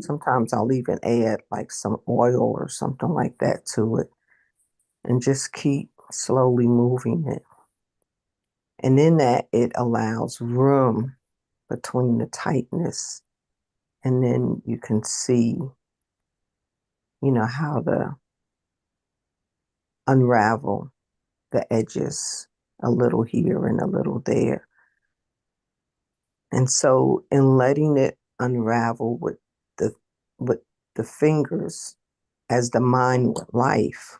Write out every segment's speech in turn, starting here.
Sometimes I'll even add like some oil or something like that to it and just keep slowly moving it. And in that, it allows room between the tightness. And then you can see, how to unravel the edges a little here and a little there. And so in letting it unravel the with the fingers as the mind with life,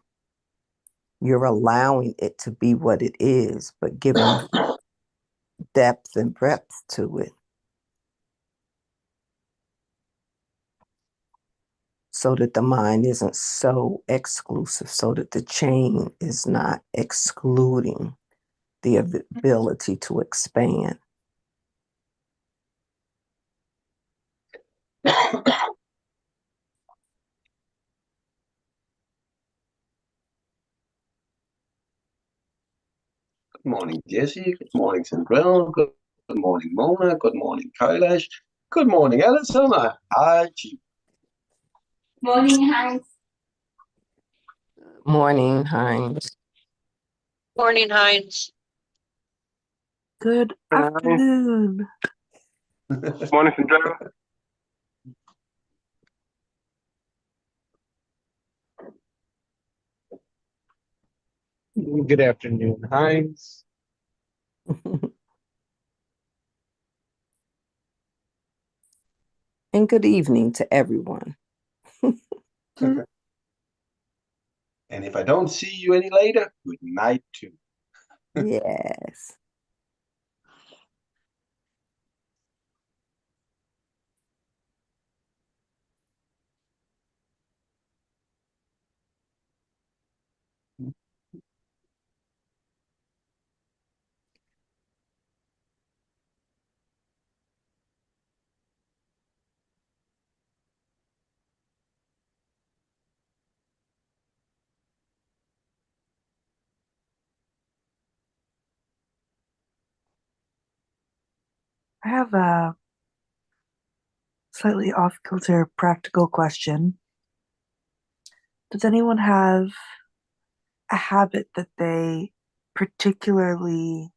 you're allowing it to be what it is, but giving depth and breadth to it so that the mind isn't so exclusive, so that the chain is not excluding the ability to expand. Good morning, Jesse. Good morning, Sandrell. Good morning, Mona. Good morning, Kailash. Good morning, Alison. Hi, Chief. Morning, Heinz. Morning, Heinz. Morning, Heinz. Good afternoon. Morning, Sandrell. Good afternoon, Heinz. And good evening to everyone. And if I don't see you any later, good night too. Yes. I have a slightly off kilter practical question. Does anyone have a habit that they particularly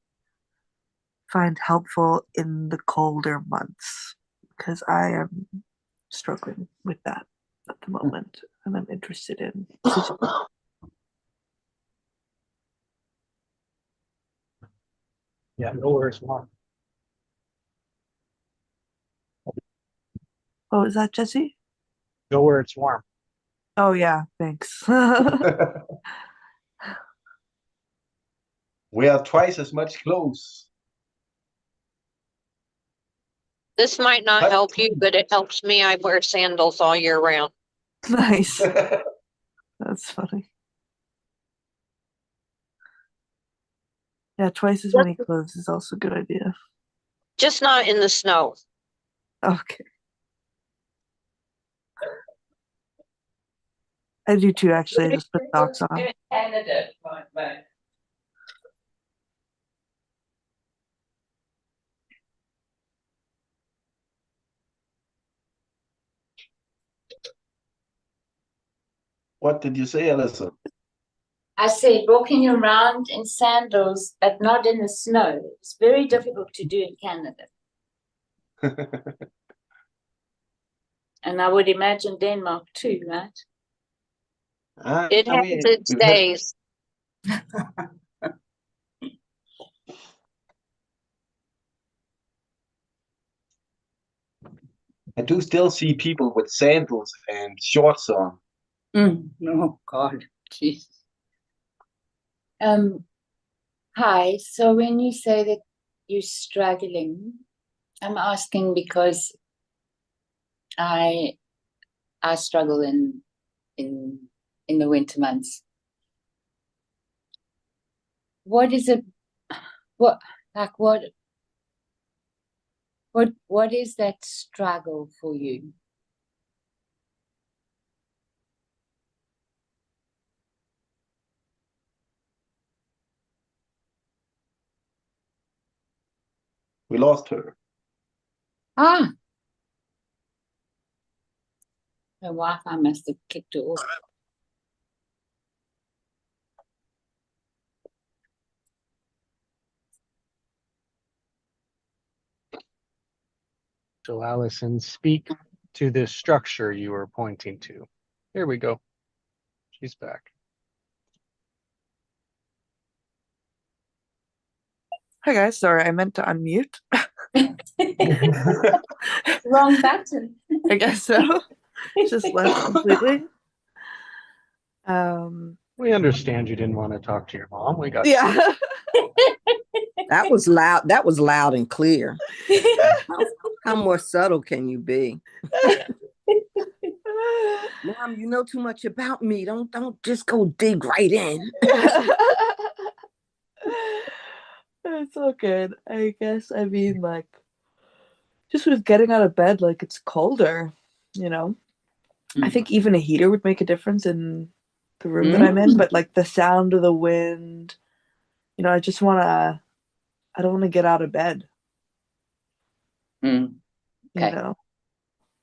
find helpful in the colder months? Because I am struggling with that at the moment, and I'm interested in. Yeah, nowhere is warm. Oh, is that Jesse? Go where it's warm. Oh, yeah, thanks. Wear twice as much clothes. This might not help you, but it helps me. I wear sandals all year round. Nice. That's funny. Yeah, twice as many clothes is also a good idea. Just not in the snow. Okay. I do too, actually. I just put socks on. Canada, What did you say, Alison? I said walking around in sandals, but not in the snow. It's very difficult to do in Canada. And I would imagine Denmark too, right? It has its days. I do still see people with sandals and shorts on. Oh God, jeez. Hi. So when you say that you're struggling, I'm asking because I struggle in the winter months. What is it? What what is that struggle for you? We lost her. Ah, The Wi-Fi must have kicked her off. So Allison, speak to this structure you were pointing to. Here we go. She's back. Hi guys, sorry, I meant to unmute. Wrong button. I guess so. Just left completely. We understand you didn't want to talk to your mom. We got Yeah. That was loud. That was loud and clear. How more subtle can you be? Mom, you know too much about me. Don't just go dig right in. It's all good. I guess, I mean, like, just with getting out of bed, like, it's colder, you know? I think even a heater would make a difference in the room that I'm in, but like the sound of the wind, you know, I don't want to get out of bed, Okay. you know?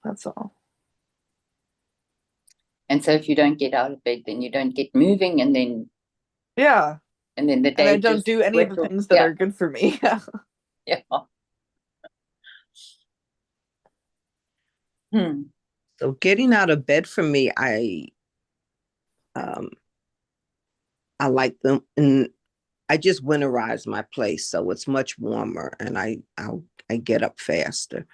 That's all. And so if you don't get out of bed, then you don't get moving, and then Yeah. the And day I don't just do any of the whittles- things that yeah, are good for me. yeah. Hmm. So getting out of bed for me, I like them, and I just winterize my place, so it's much warmer, and I get up faster.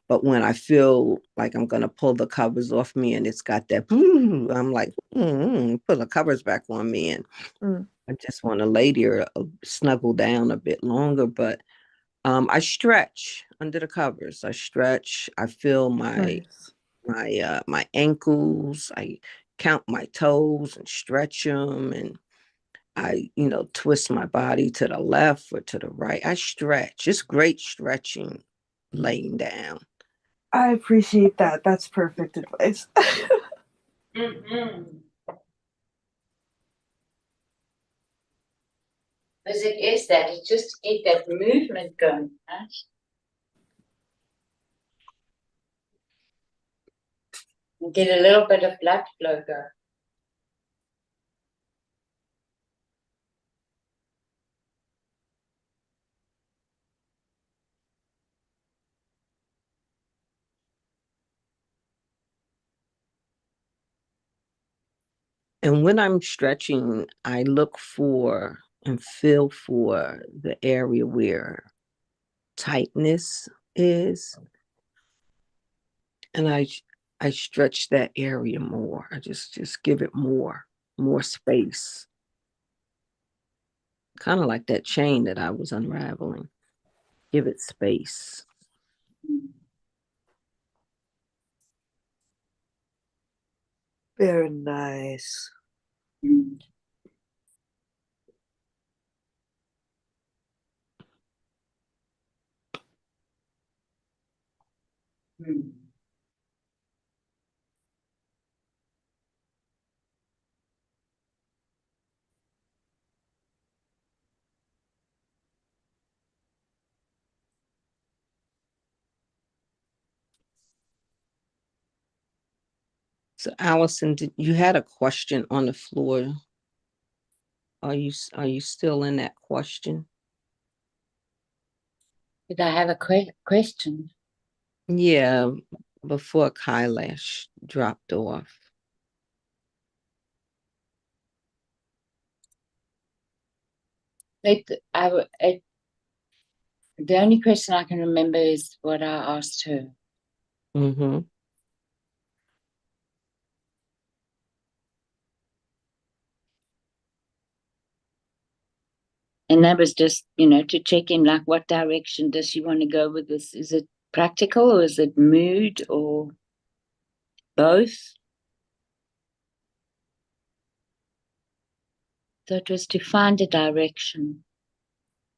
But when I feel like I'm gonna pull the covers off me, and it's got that, I'm like, put the covers back on me, and I just want to lay there, snuggle down a bit longer. But I stretch under the covers. I stretch. I feel Nice. my ankles. I count my toes and stretch them, and I, twist my body to the left or to the right. I stretch. It's great stretching laying down. I appreciate that. That's perfect advice. Because it is that, it's just to get that movement going, right? And get a little bit of blood flow going. And when I'm stretching, I look for and feel for the area where tightness is. And I stretch that area more. I just give it more space. Kind of like that chain that I was unraveling. Give it space. Very nice. So Allison, you had a question on the floor? Are you still in that question? Did I have a question? Yeah, before Kailash dropped off. The only question I can remember is what I asked her. Mm-hmm. And that was just, to check in, like, what direction does she want to go with this? Is it practical or is it mood or both? So it was to find a direction.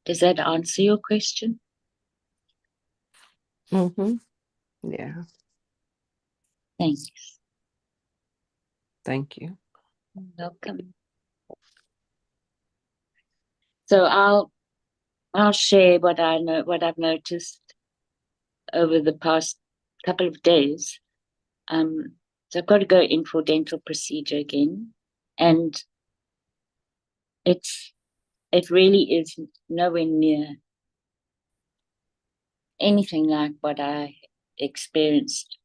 Does that answer your question? Mm-hmm. Yeah. Thanks. Thank you. Welcome. So I'll share what I know, what I've noticed over the past couple of days. So I've got to go in for dental procedure again. And it really is nowhere near anything like what I experienced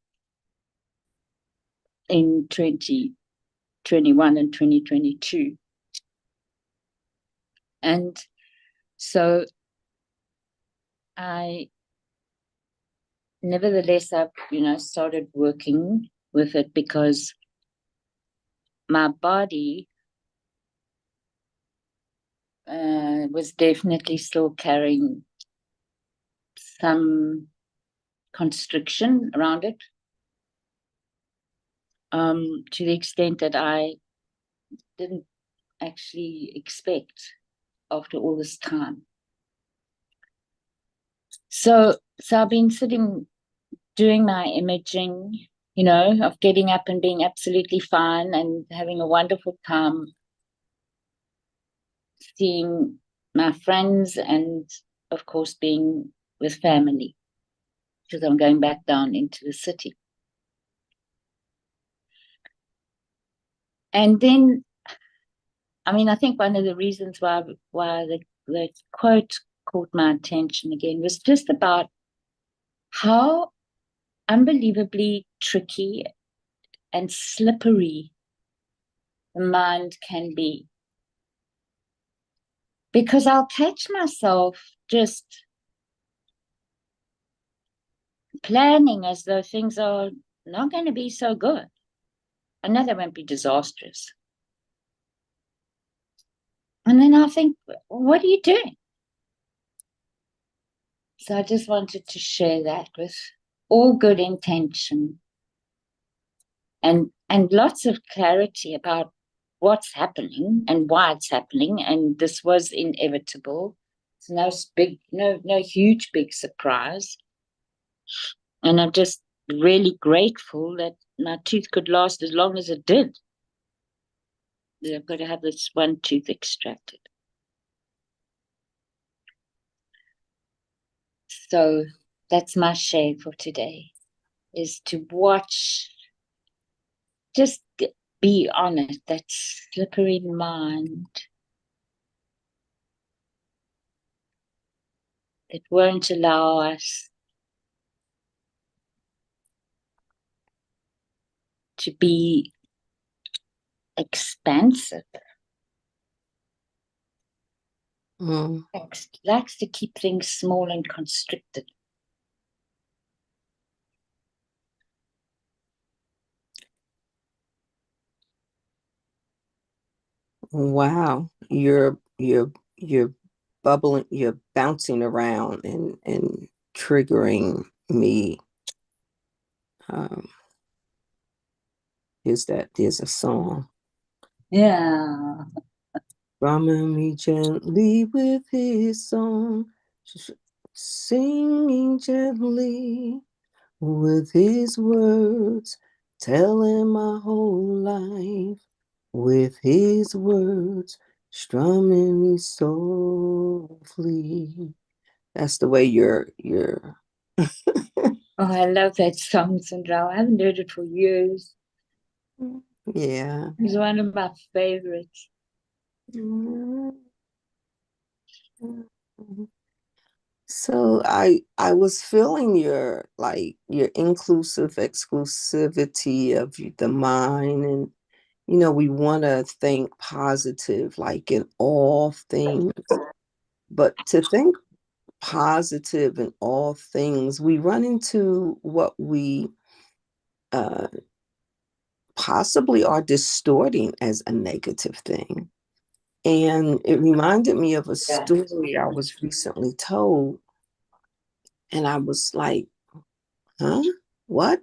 in 2021 and 2022. And so nevertheless, I've, started working with it because my body was definitely still carrying some constriction around it, to the extent that I didn't actually expect after all this time. So I've been sitting doing my imaging, of getting up and being absolutely fine and having a wonderful time seeing my friends and, of course, being with family, because I'm going back down into the city. And then, I think one of the reasons why the quote caught my attention again was just about how unbelievably tricky and slippery the mind can be. Because I'll catch myself just planning as though things are not going to be so good. I know they won't be disastrous. And then I think, what are you doing? So I just wanted to share that with all good intention and lots of clarity about what's happening and why it's happening. And this was inevitable. It's no huge big surprise. And I'm just really grateful that my tooth could last as long as it did. I've got to have this one tooth extracted. So that's my share for today, is to watch, just be on it, that slippery mind that won't allow us to be expansive. Likes to keep things small and constricted. Wow, you're bubbling, you're bouncing around and triggering me. There's a song. Yeah. Drumming me gently with his song, singing gently with his words, telling my whole life with his words, strumming me softly. That's the way you're. Oh, I love that song, Sandra. I haven't heard it for years. Yeah. It's one of my favorites. So I was feeling your inclusive exclusivity of the mind, and we want to think positive like in all things, but to think positive in all things, we run into what we possibly are distorting as a negative thing. And it reminded me of a story I was recently told. And I was like, huh? What?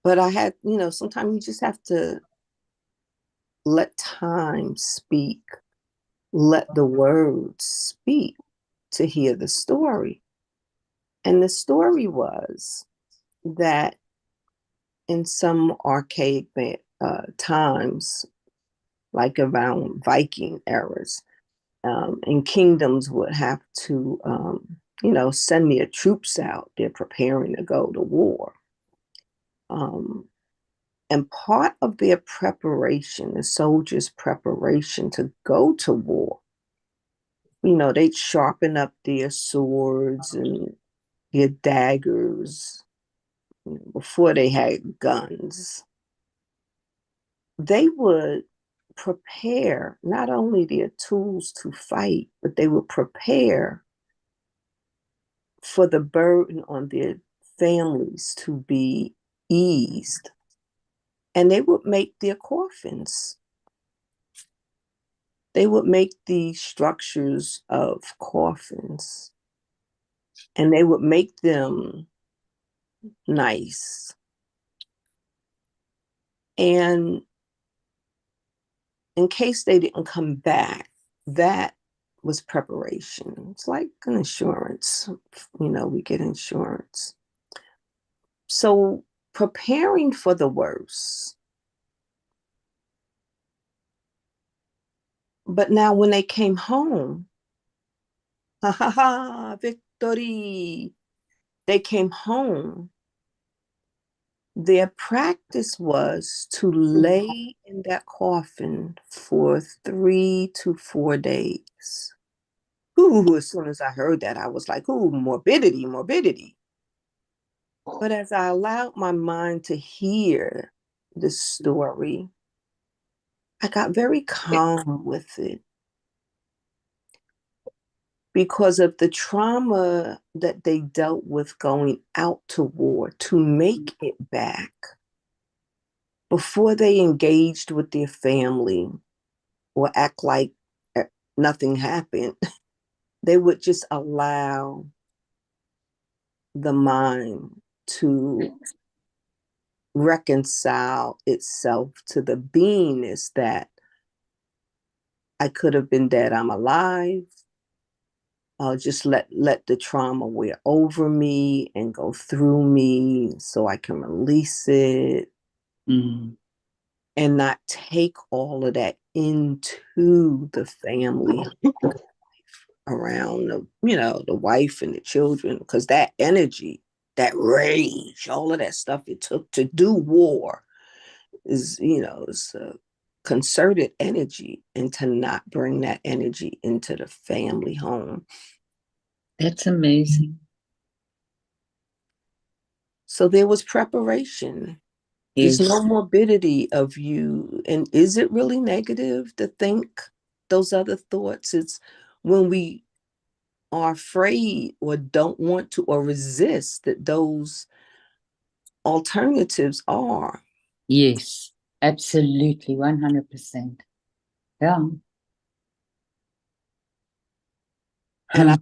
But I had, sometimes you just have to let time speak, let the words speak to hear the story. And the story was that in some archaic times, like around Viking eras, and kingdoms would have to, send their troops out. They're preparing to go to war. And part of their preparation, the soldiers' preparation to go to war, they'd sharpen up their swords and their daggers before they had guns. They would prepare not only their tools to fight, but they would prepare for the burden on their families to be eased. And they would make their coffins. They would make the structures of coffins, and they would make them nice. And in case they didn't come back, that was preparation. It's like an insurance. We get insurance. So preparing for the worst. But now when they came home, victory, they came home, their practice was to lay in that coffin for 3 to 4 days. Ooh, as soon as I heard that, I was like, ooh, morbidity, morbidity. But as I allowed my mind to hear the story, I got very calm with it because of the trauma that they dealt with going out to war to make it back. Before they engaged with their family or act like nothing happened, they would just allow the mind to reconcile itself to the beingness that I could have been dead, I'm alive. I'll just let the trauma wear over me and go through me so I can release it. And not take all of that into the family around the wife and the children, because that energy, that rage, all of that stuff it took to do war is a concerted energy, and to not bring that energy into the family home. That's amazing. So there was preparation. Yes. There's no morbidity of you. And is it really negative to think those other thoughts? It's when we are afraid or don't want to or resist that those alternatives are. Yes, absolutely, 100%. Yeah. And I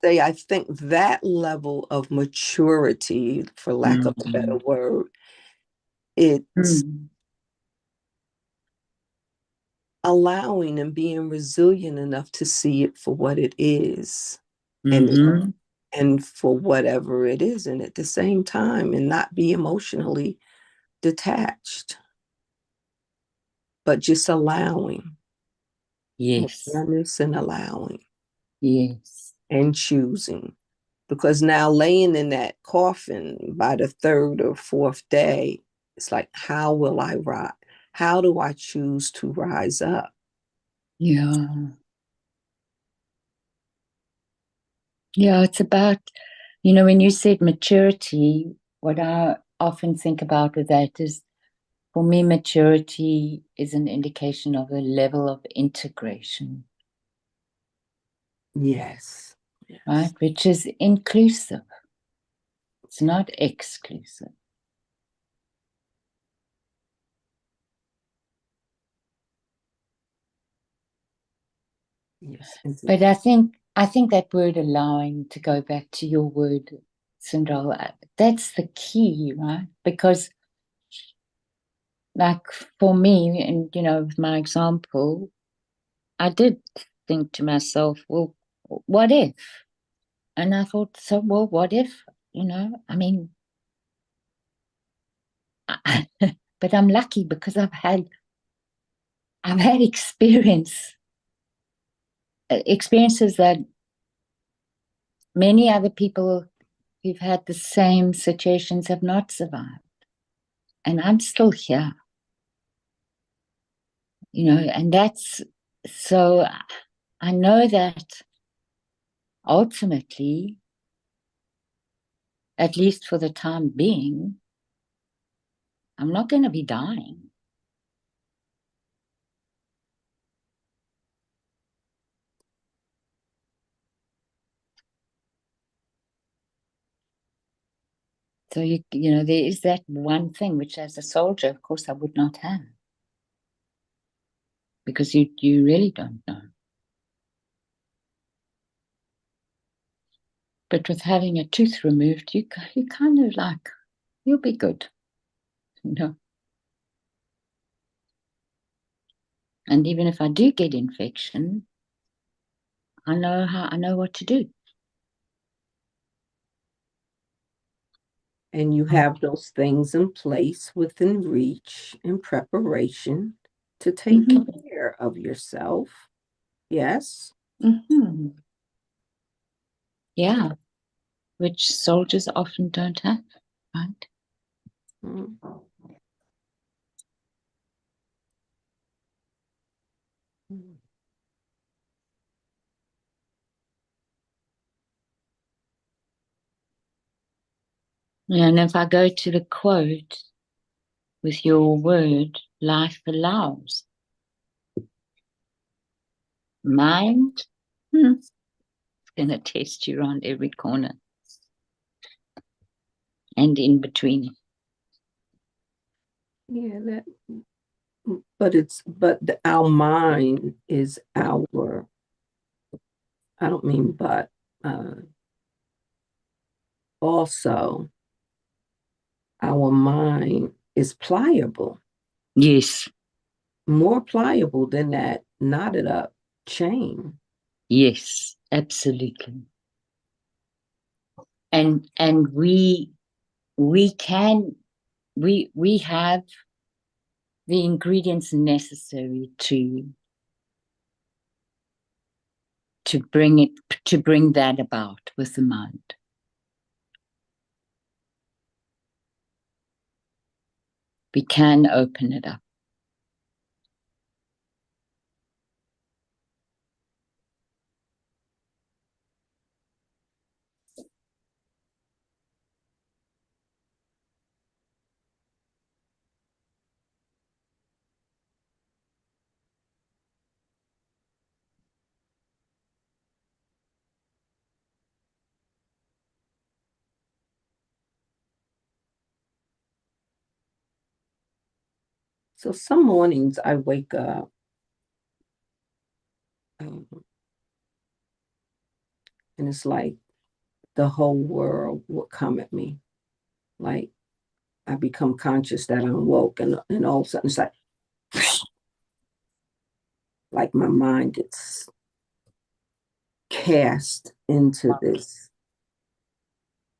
say, I think that level of maturity, for lack of a better word, it's allowing and being resilient enough to see it for what it is. And for whatever it is, and at the same time, and not be emotionally detached, but just allowing. Yes. Awareness and allowing. Yes. And choosing. Because now laying in that coffin by the 3rd or 4th day, it's like, how will I rise? How do I choose to rise up? Yeah. Yeah, it's about, when you said maturity, what I often think about with that is, for me, maturity is an indication of a level of integration. Yes. Right? Which is inclusive. It's not exclusive. Yes. But I think that word allowing, to go back to your word, Cinderella, that's the key, right? Because like for me, and with my example, I did think to myself, well, what if? And I thought, so, well, what if, I mean, but I'm lucky because I've had experiences that many other people who've had the same situations have not survived. and I'm still here. And that's so I know that ultimately, at least for the time being, I'm not going to be dying. So, there is that one thing which, as a soldier, of course, I would not have. Because you really don't know. But with having a tooth removed, you kind of like, you'll be good. And even if I do get infection, I know what to do. And you have those things in place within reach in preparation to take care of yourself. Yes. Mm-hmm. Yeah. Which soldiers often don't have, right? Mm. And if I go to the quote with your word, life allows. Mind, it's going to test you around every corner and in between. Yeah, our mind is our, I don't mean but, also our mind is pliable. Yes. More pliable than that knotted up chain. Yes, absolutely. And we have the ingredients necessary to bring that about with the mind. We can open it up. So some mornings I wake up and it's like the whole world will come at me. Like I become conscious that I'm woke, and all of a sudden it's like my mind gets cast into this.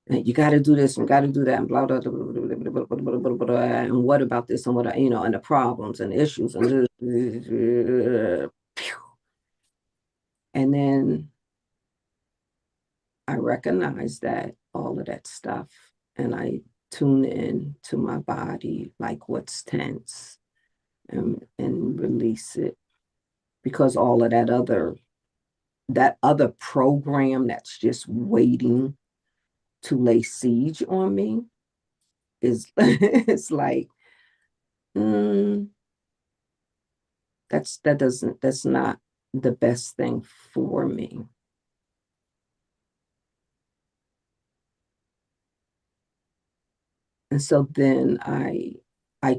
And you got to do this and got to do that and blah, blah, blah, blah, blah, blah, blah, blah, blah, blah, and what about this and what, and the problems and the issues and then I recognize that all of that stuff, and I tune in to my body, like what's tense, and release it, because all of that other program that's just waiting to lay siege on me is it's like that's not the best thing for me. And so then I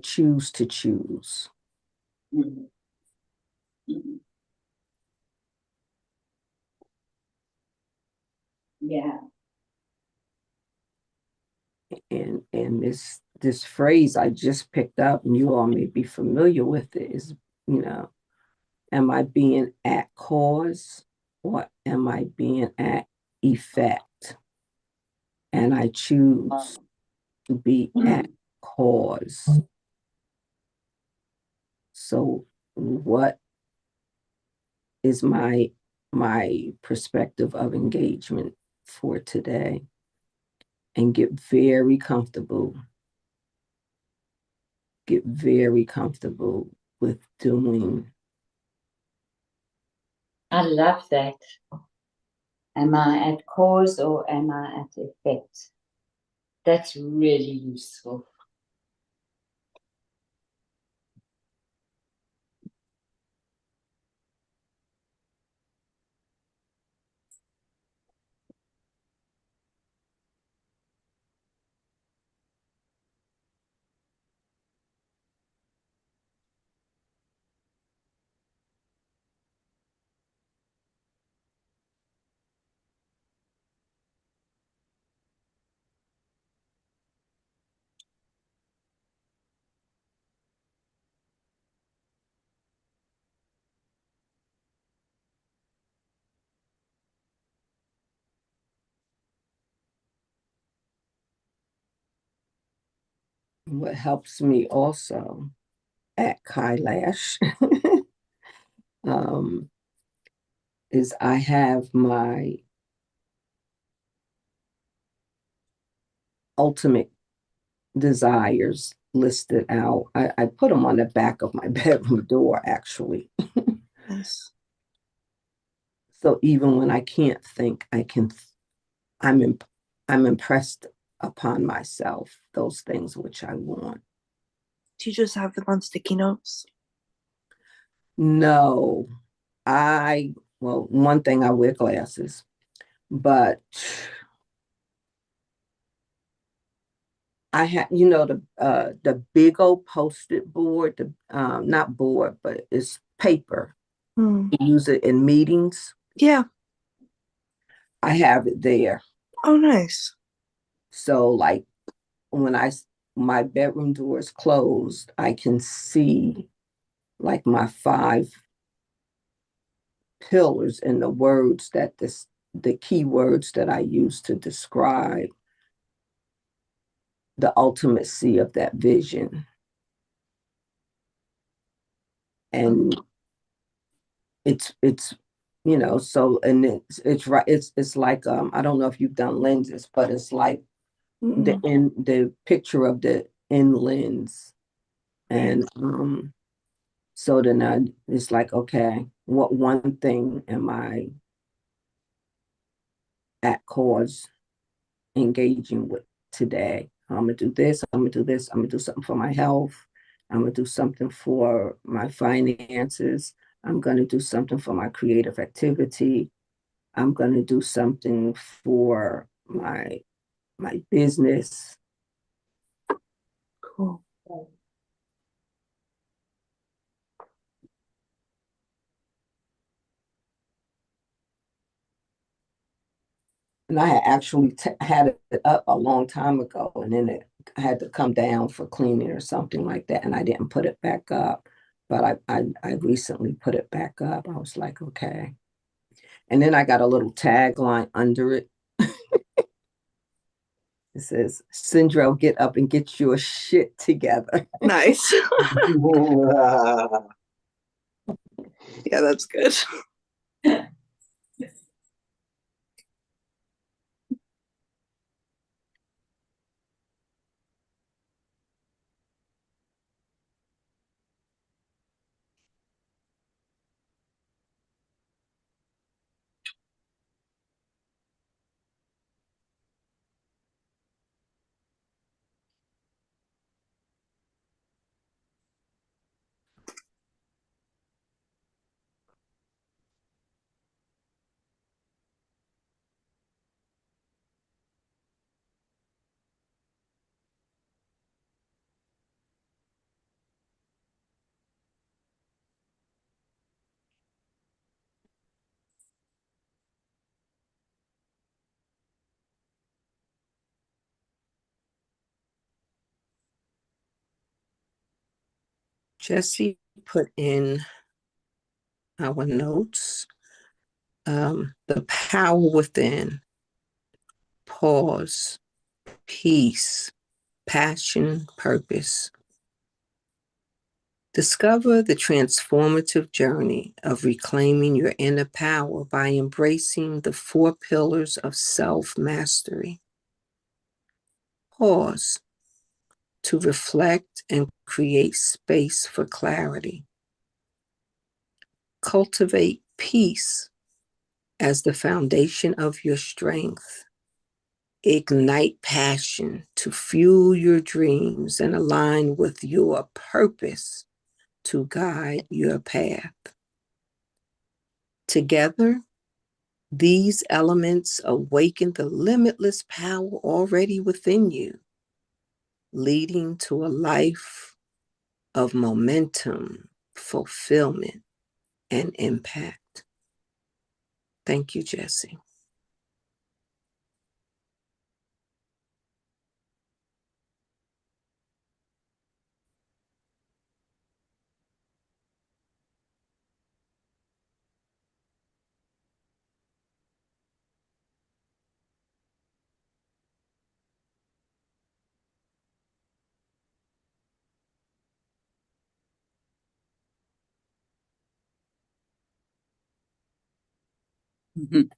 choose to choose. Yeah. And this phrase I just picked up, and you all may be familiar with it, is, am I being at cause or am I being at effect? And I choose to be at cause. So what is my perspective of engagement for today? And get very comfortable get very comfortable with doing. I love that. Am I at cause or am I at effect? That's really useful. What helps me also at Kailash is I have my ultimate desires listed out. I put them on the back of my bedroom door, actually. Nice. So even when I can't think, I'm impressed upon myself, those things which I want. Do you just have them on sticky notes? No, well, one thing, I wear glasses, but I have, the big old post-it board, not board, but it's paper. Hmm. You use it in meetings. Yeah. I have it there. Oh, nice. So like when my bedroom door is closed, I can see like my 5 pillars and the words the key words that I use to describe the ultimacy of that vision. And it's so, and it's right, it's like I don't know if you've done lenses, but it's like the picture of the end lens. And so then it's like, okay, what one thing am I at cause engaging with today? I'm gonna do this, I'm gonna do this, I'm gonna do something for my health, I'm gonna do something for my finances, I'm gonna do something for my creative activity, I'm gonna do something for my business. Cool. And I had actually had it up a long time ago, and then I had to come down for cleaning or something like that, and I didn't put it back up. But I recently put it back up. I was like, okay. And then I got a little tagline under it. It says, Syndrome, get up and get your shit together. Nice. Yeah, that's good. Jesse put in our notes, the power within, pause, peace, passion, purpose. Discover the transformative journey of reclaiming your inner power by embracing the 4 pillars of self-mastery. Pause. to reflect and create space for clarity. Cultivate peace as the foundation of your strength. Ignite passion to fuel your dreams and align with your purpose to guide your path. Together, these elements awaken the limitless power already within you, leading to a life of momentum, fulfillment, and impact. Thank you, Jessie. Mhm.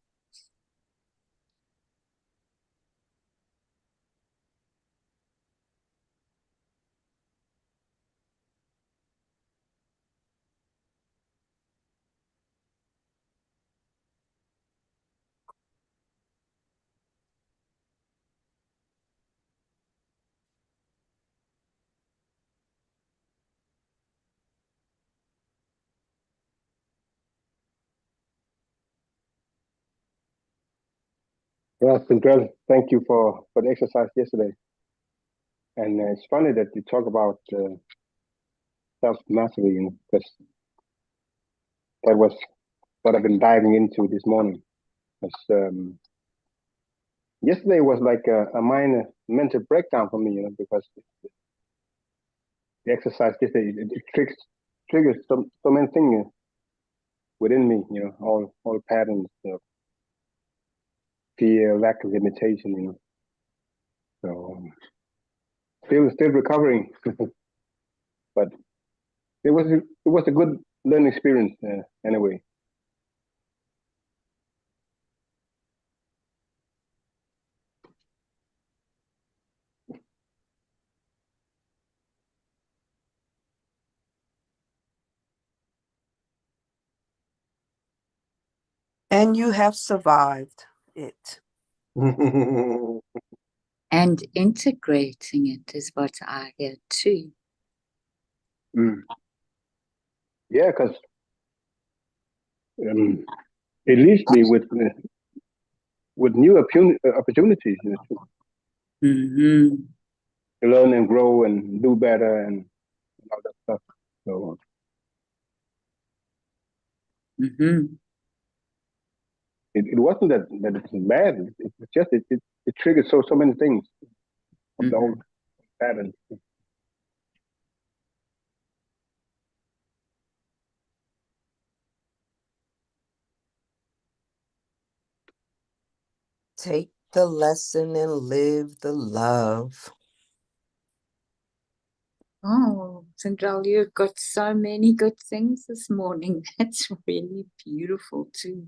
Yeah, Sindrell, thank you for the exercise yesterday. And it's funny that you talk about self-mastery, you know, because that was what I've been diving into this morning. Because yesterday was like a minor mental breakdown for me, you know, because the exercise yesterday it triggers so many things within me, you know, all patterns, you know, fear, lack of limitation, you know. So still recovering, but it was a good learning experience anyway. And you have survived it. And integrating it is what I hear too. Mm. Yeah, because it leaves me with new opportunities, you know, Mm-hmm. to learn and grow and do better and all that stuff. So Mm-hmm. it wasn't that it's bad. It's just it triggered so many things of the Mm-hmm. old patterns. Take the lesson and live the love. Oh, Central, you've got so many good things this morning. That's really beautiful too.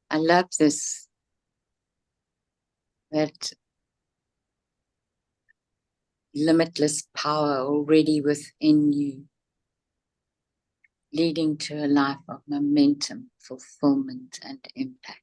I love this, that limitless power already within you, leading to a life of momentum, fulfillment, and impact.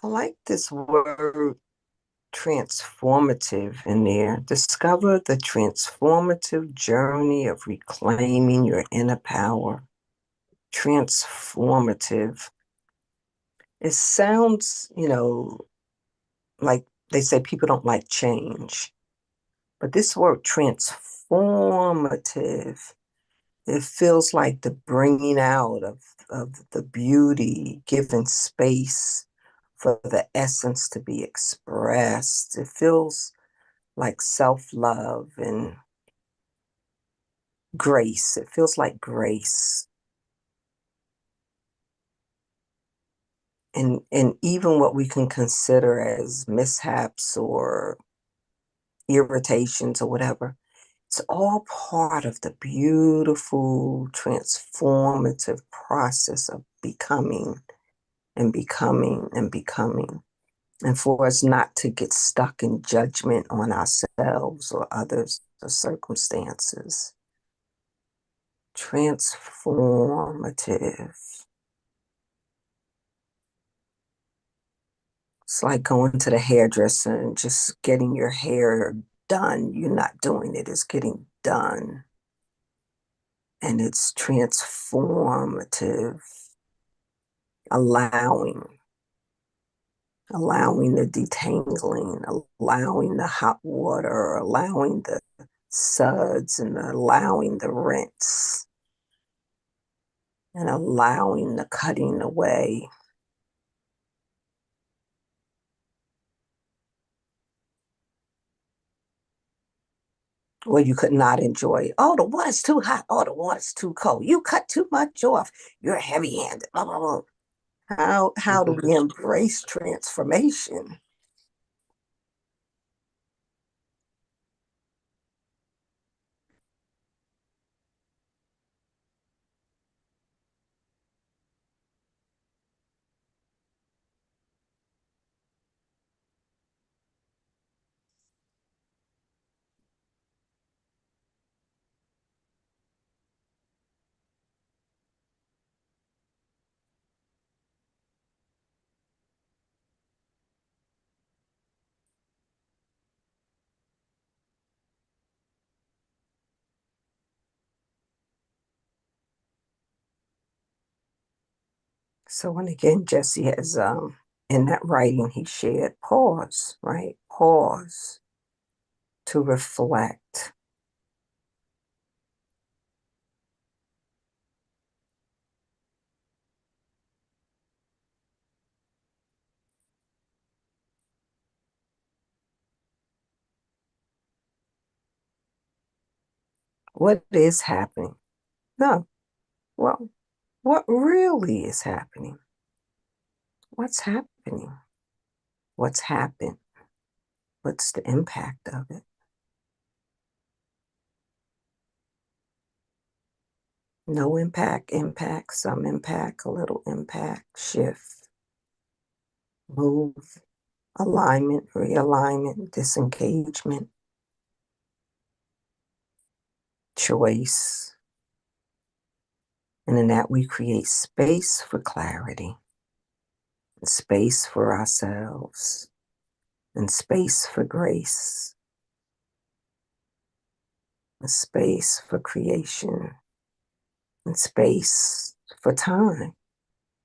I like this word transformative in there. Discover the transformative journey of reclaiming your inner power. Transformative. It sounds, like they say people don't like change. But this word transformative It feels like the bringing out of the beauty, giving space for the essence to be expressed. It feels like self-love and grace. It feels like grace. And even what we can consider as mishaps or irritations or whatever, it's all part of the beautiful transformative process of becoming and becoming and becoming. And for us not to get stuck in judgment on ourselves or others or circumstances. Transformative. It's like going to the hairdresser and just getting your hair done. You're not doing it, it's getting done. And it's transformative, allowing the detangling, allowing the hot water, allowing the suds, and allowing the rinse, and allowing the cutting away. Where you could not enjoy it. Oh, the water's too hot. Oh, the water's too cold. You cut too much off. You're heavy-handed. Blah, blah, blah. How do we embrace transformation? So, and again, Jesse has in that writing he shared, pause, right? Pause to reflect. What is happening? No. Well, what really is happening? What's happening? What's happened? What's the impact of it? No impact, impact, some impact, a little impact, shift, move, alignment, realignment, disengagement, choice. And in that, we create space for clarity, and space for ourselves, and space for grace, and space for creation, and space for time,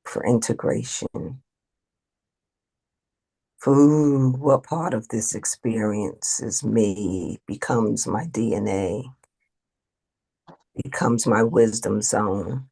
for integration. For what part of this experience is me, becomes my DNA, becomes my wisdom zone.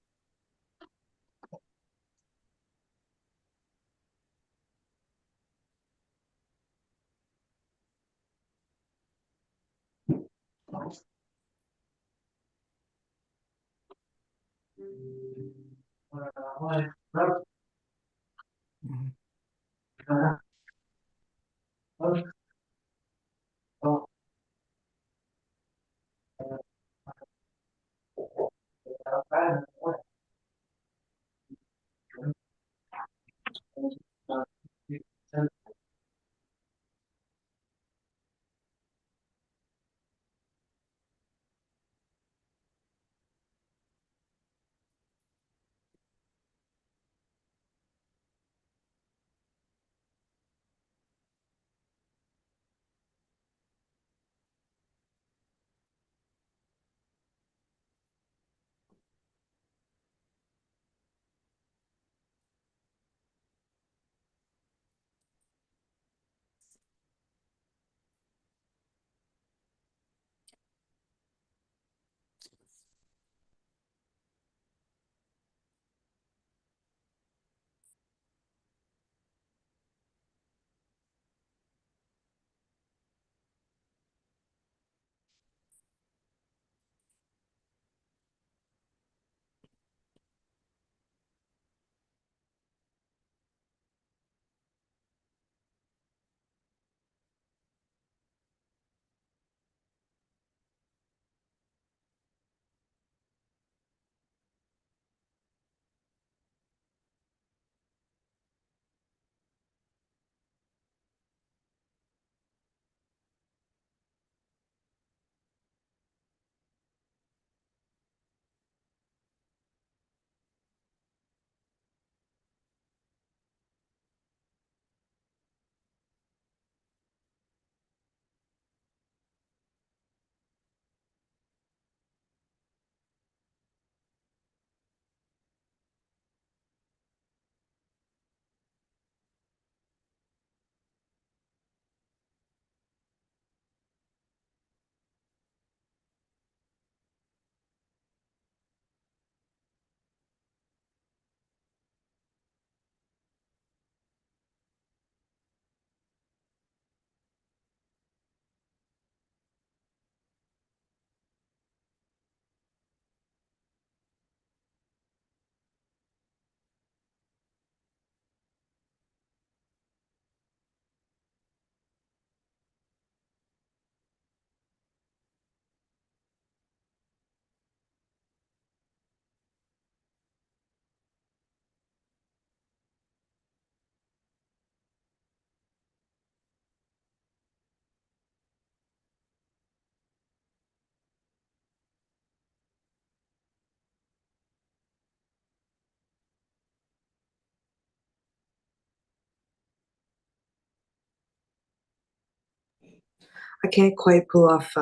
I can't quite pull off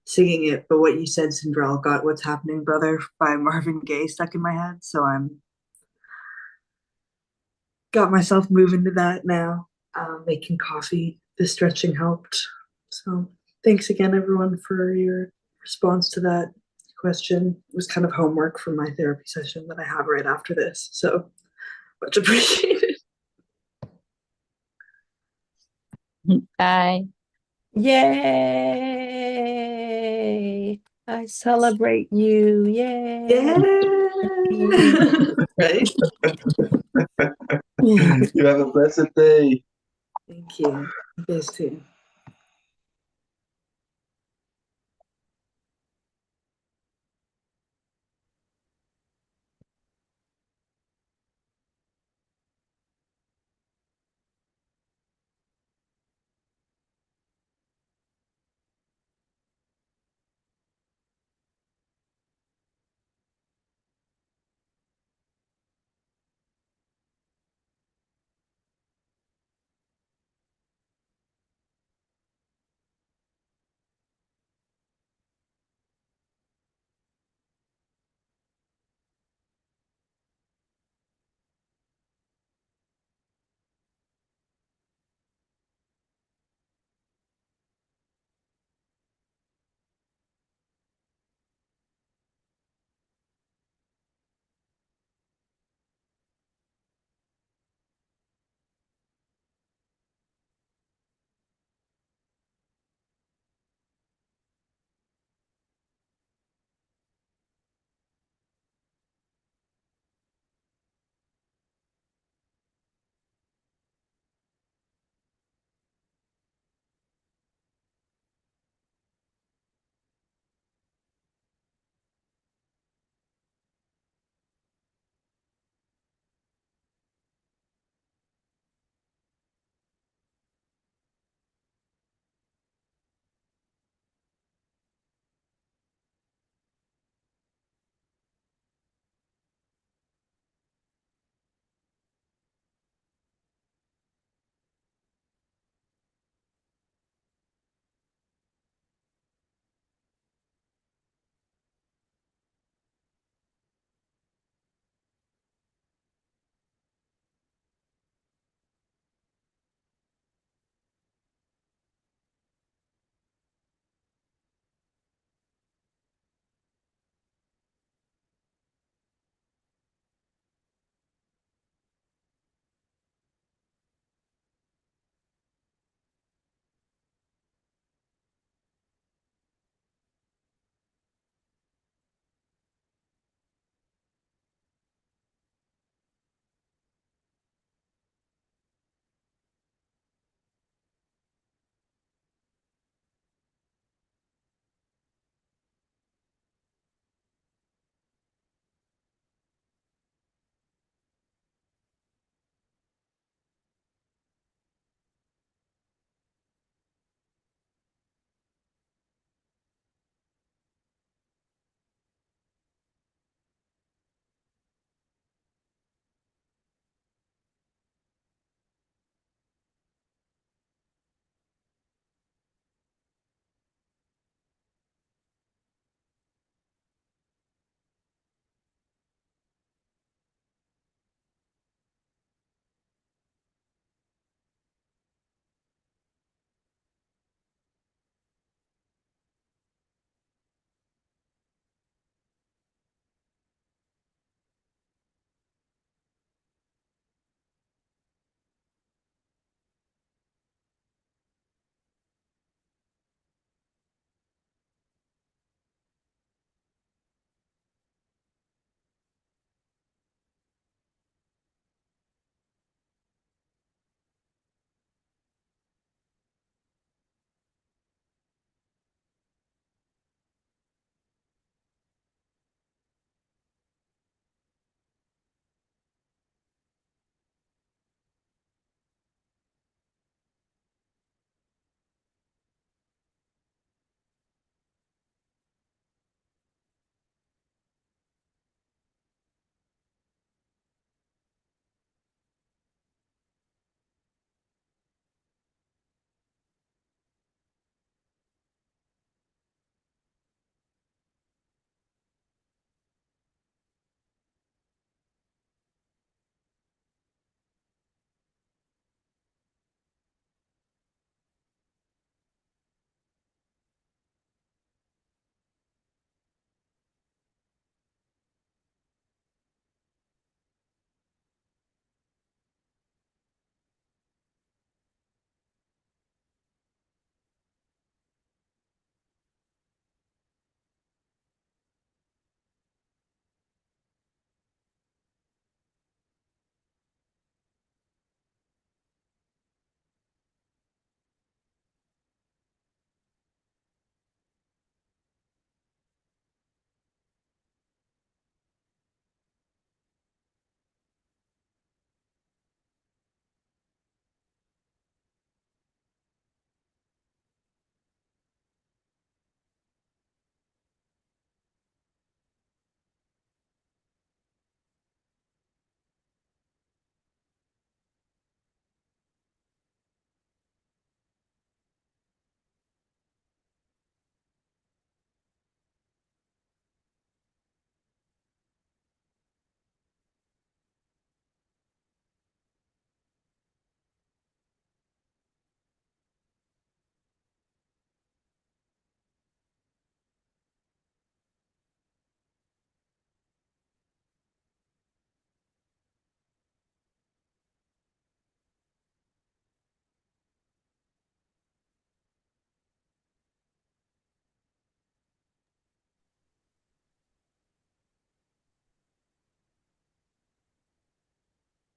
singing it, but what you said, Cinderella, got "What's Happening, Brother" by Marvin Gaye stuck in my head, so I'm got myself moving to that now. Making coffee. The stretching helped. So thanks again, everyone, for your response to that question. It was kind of homework from my therapy session that I have right after this. So much appreciated. Bye. Yay! I celebrate you. Yay! Yeah. Right. You have a blessed day. Thank you. You guys too.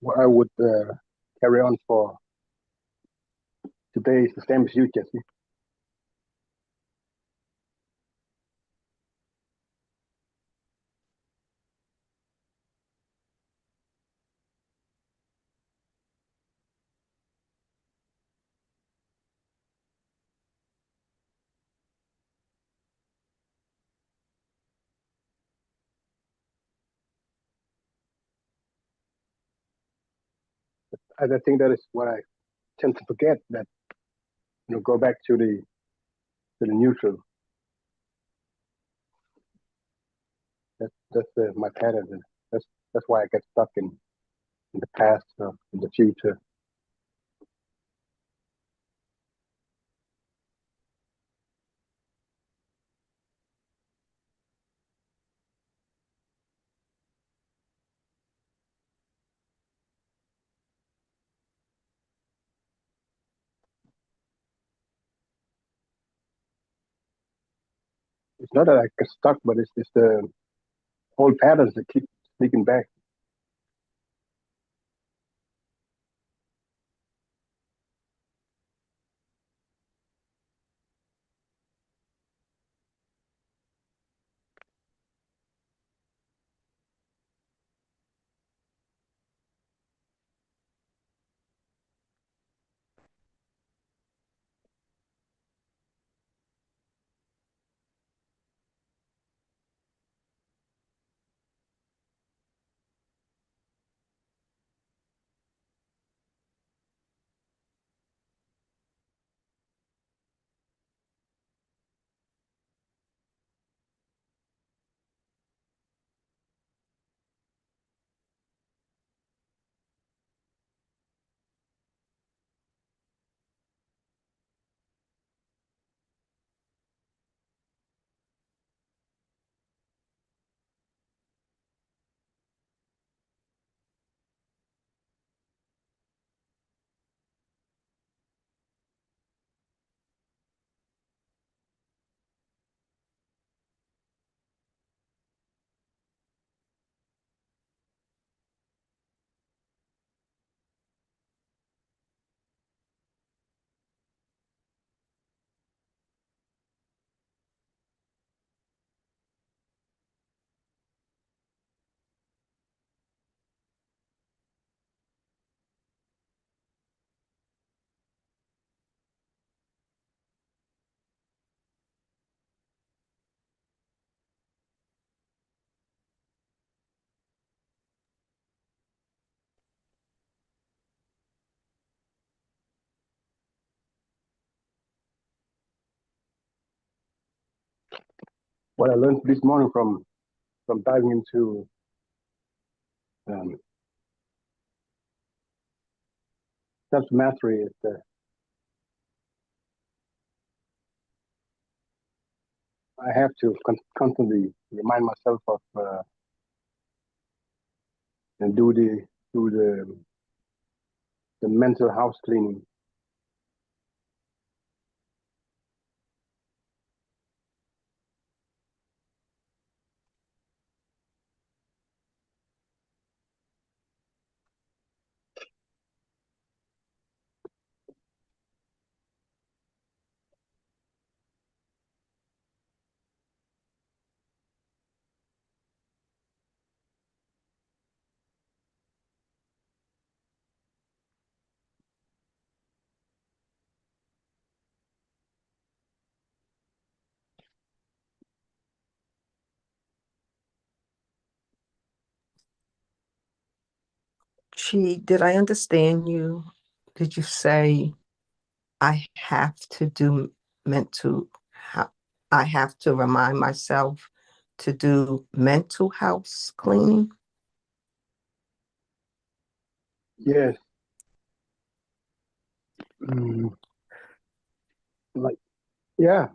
what I would carry on for today is the same as you, Jesse. I think that is what I tend to forget, that go back to the neutral. That's my pattern. And that's why I get stuck in the past or in the future. It's not that I get stuck, but it's the old patterns that keep sneaking back. What I learned this morning from diving into self mastery is that I have to constantly remind myself of and do the mental house cleaning. Chi, did I understand you? Did you say I have to do mental, I have to remind myself to do mental house cleaning? Yes. Like, yeah.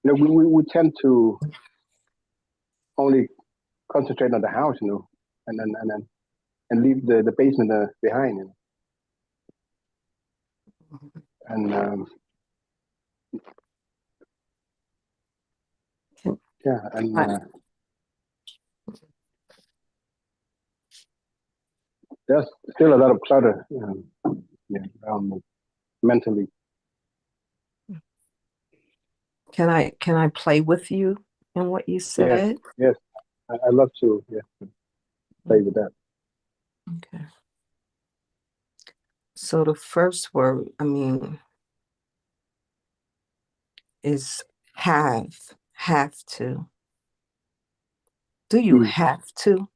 We tend to only concentrate on the house, and leave the basement behind. And Can- yeah, and I- there's still a lot of clutter, around me mentally. Can I play with you in what you Yes, said? yes, I love to, play with that. Okay. So the first word, I mean, is have to. Do you Mm. have to?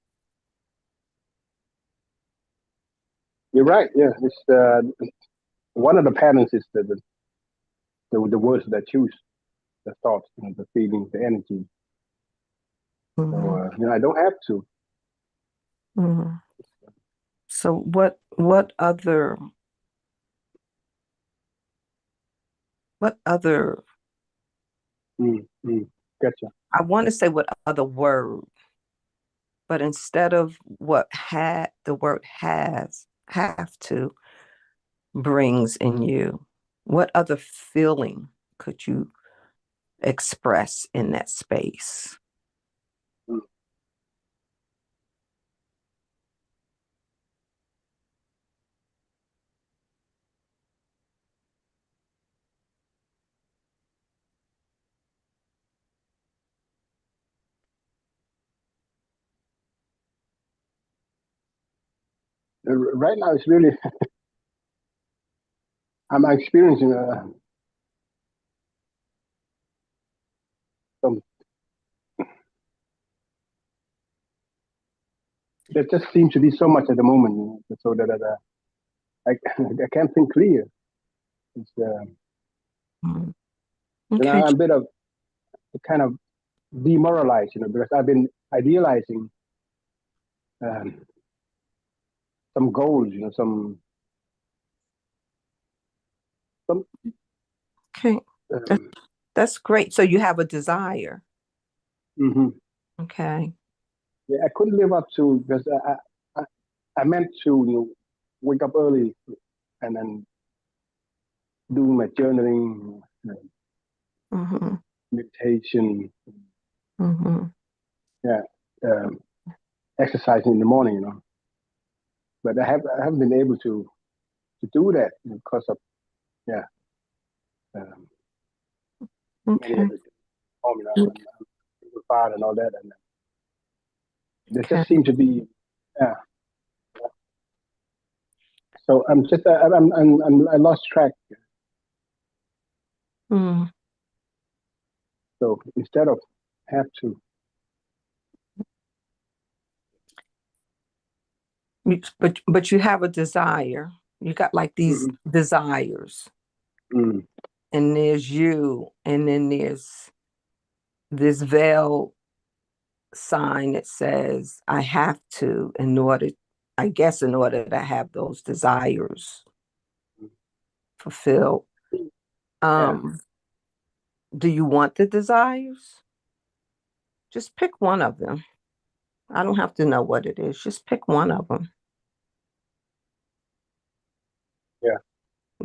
You're right. Yeah, it's one of the patterns is the words that I choose, the thoughts, the feelings, the energy. So Mhm, I don't have to. mhm. So what other Gotcha. I want to say what other word, but instead of what had the word has have to brings in you, what other feeling could you express in that space? Mm. Right now, it's really I'm experiencing some. There just seems to be so much at the moment, so that I I can't think clear. It's Mm. Okay. I'm a bit of kind of demoralized, because I've been idealizing um, some goals, some Okay. That- um, That's great. So you have a desire. mhm. Okay. Yeah, I couldn't live up to because I, I meant to wake up early and then do my journaling, Mm-hmm. meditation, Mm-hmm. yeah, exercising in the morning, But I haven't been able to do that because of yeah um, many Okay. other things. I'm a single father and all that, and there Okay. just seems to be yeah. So I'm just I lost track. Mm. So instead of have to, But you have a desire. You got like these mm, desires, mm, and there's you, and then there's this veil sign that says I have to in order, I guess, in order to have those desires fulfilled. yeah, Um, do you want the desires? Just pick one of them. I don't have to know what it is. Just pick one of them. yeah,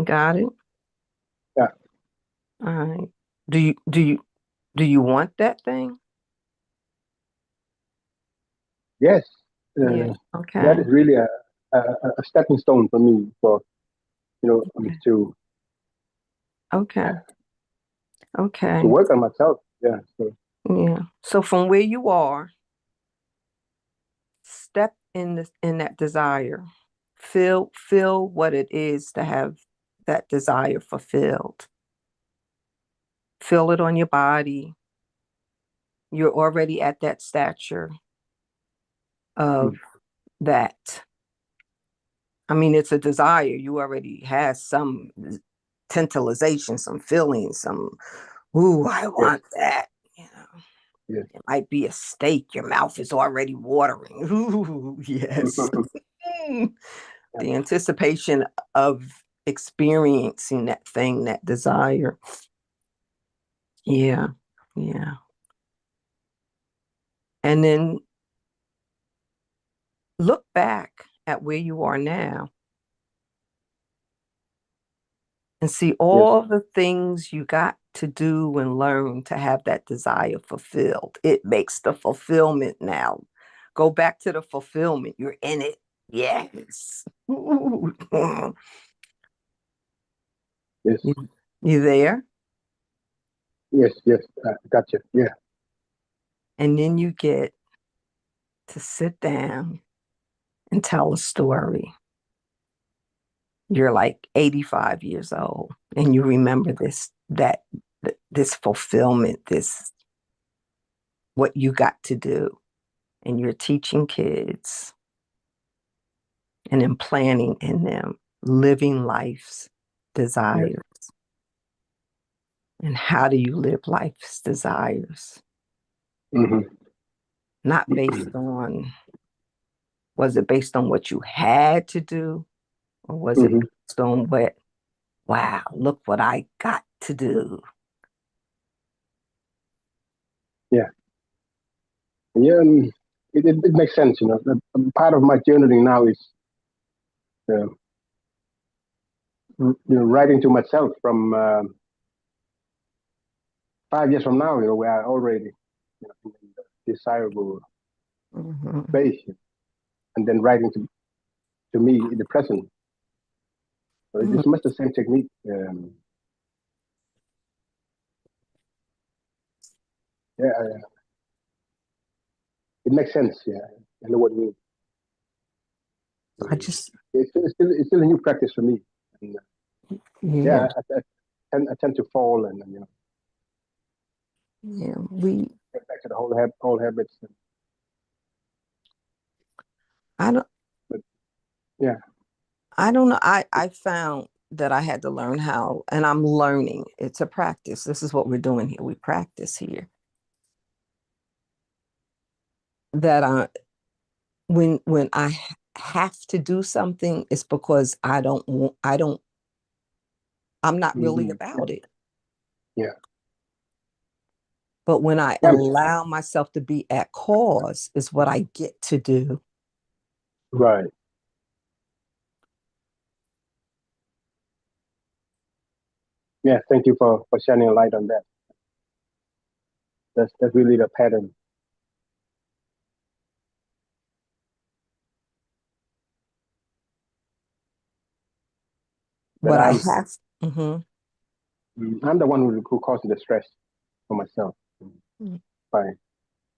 Got it? yeah. All right. Do you want that thing? Yes, Yeah. that Okay. is really a stepping stone for me for to Okay. to Okay. work on myself. Yeah. So Yeah. So from where you are, step in that desire. Feel what it is to have that desire fulfilled. Feel it on your body. You're already at that stature mm, of that. I mean, it's a desire. You already have some tantalization, some feeling, some, ooh, I yes, want that. You know, yes. it might be a steak. Your mouth is already watering. Ooh, yes. Yeah. The anticipation of experiencing that thing, that desire. Yeah. Yeah. And then look back at where you are now and see Yes. all the things you got to do and learn to have that desire fulfilled. It makes the fulfillment now. Go back to the fulfillment. You're in it. Yes. Ooh. Yes, You there? yes, yes. Gotcha. Yeah. And then you get to sit down and tell a story. You're like 85 years old and you remember this fulfillment, this what you got to do. And you're teaching kids and implanting in them living life's desires. And how do you live life's desires? Hmm. Not based on, was it based on what you had to do? Or was it Hmm. based on what, wow, look what I got to do? Yeah. Yeah. It makes sense. Part of my journaling now is uh, writing to myself from 5 years from now. Where I already in the desirable Mhm. space, and then writing to me in the present. So it's much the same technique. Yeah, it makes sense. Yeah, I know what you mean. I just, It's still a new practice for me. And, yeah, yeah, I tend to fall and yeah, get back to the whole habits. I don't, But yeah. I don't know. I found that I had to learn how, and I'm learning. It's a practice. This is what we're doing here. We practice here. That when I have to do something, it's because I'm not really Hmm. about it. Yeah. But when I Yeah. allow myself to be at cause, is what I get to do. Right. Yeah. Thank you for shining a light on that. That's really the pattern. That What I have. Mhm. I'm the one who causes the stress for myself. By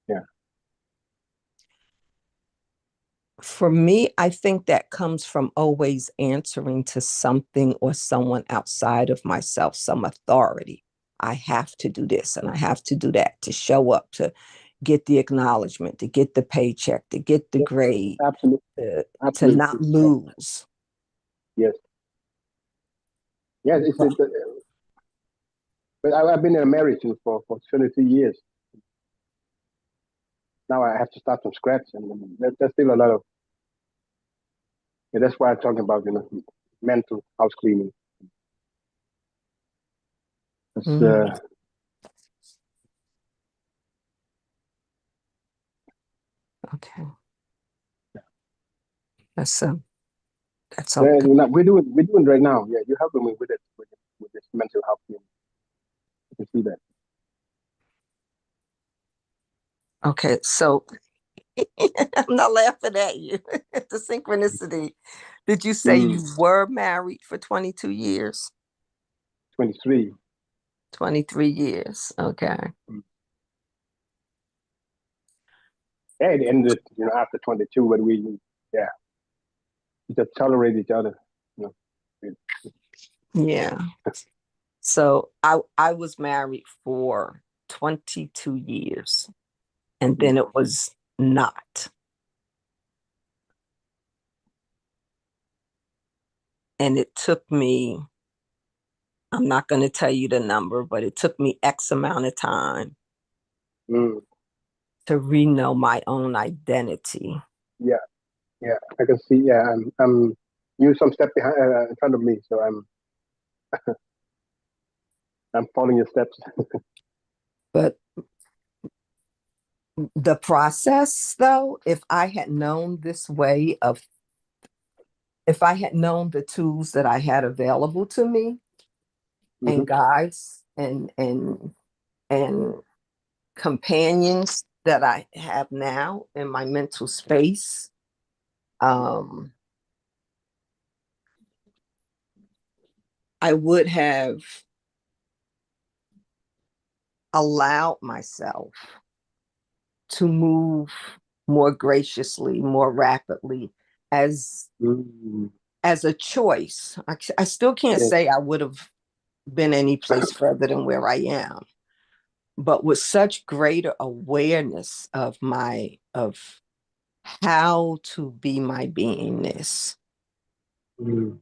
yeah. For me, I think that comes from always answering to something or someone outside of myself, some authority. I have to do this and I have to do that to show up, to get the acknowledgement, to get the paycheck, to get the grade, Absolutely. to not Absolutely. lose. Yes. Yes. But I've been in a marriage for 23 years. Now I have to start from scratch, and there's still a lot of. Yeah, that's why I'm talking about mental house cleaning. It's, Mhm. Okay. That's okay. we're doing right now. Yeah, you're helping me with it with this mental health cleaning. You can see that. Okay. So I'm not laughing at you. The synchronicity. Did you say you were married for 22 years? 23. 23 years. Okay. Yeah, it ended, after 22, but yeah, we just tolerate each other. You know. Yeah. So I was married for 22 years and then it was not. And it took me, I'm not going to tell you the number, but it took me X amount of time Mm. to re-know my own identity. Yeah, yeah, I can see. Yeah, I'm you some step behind in front of me, so I'm following your steps. But the process, though, if I had known this way of, if I had known the tools that I had available to me, and guys and companions that I have now in my mental space, I would have allowed myself to move more graciously, more rapidly as Mm. as a choice. I still can't Yes. say I would have been any place further than where I am, but with such greater awareness of how to be my beingness Mm.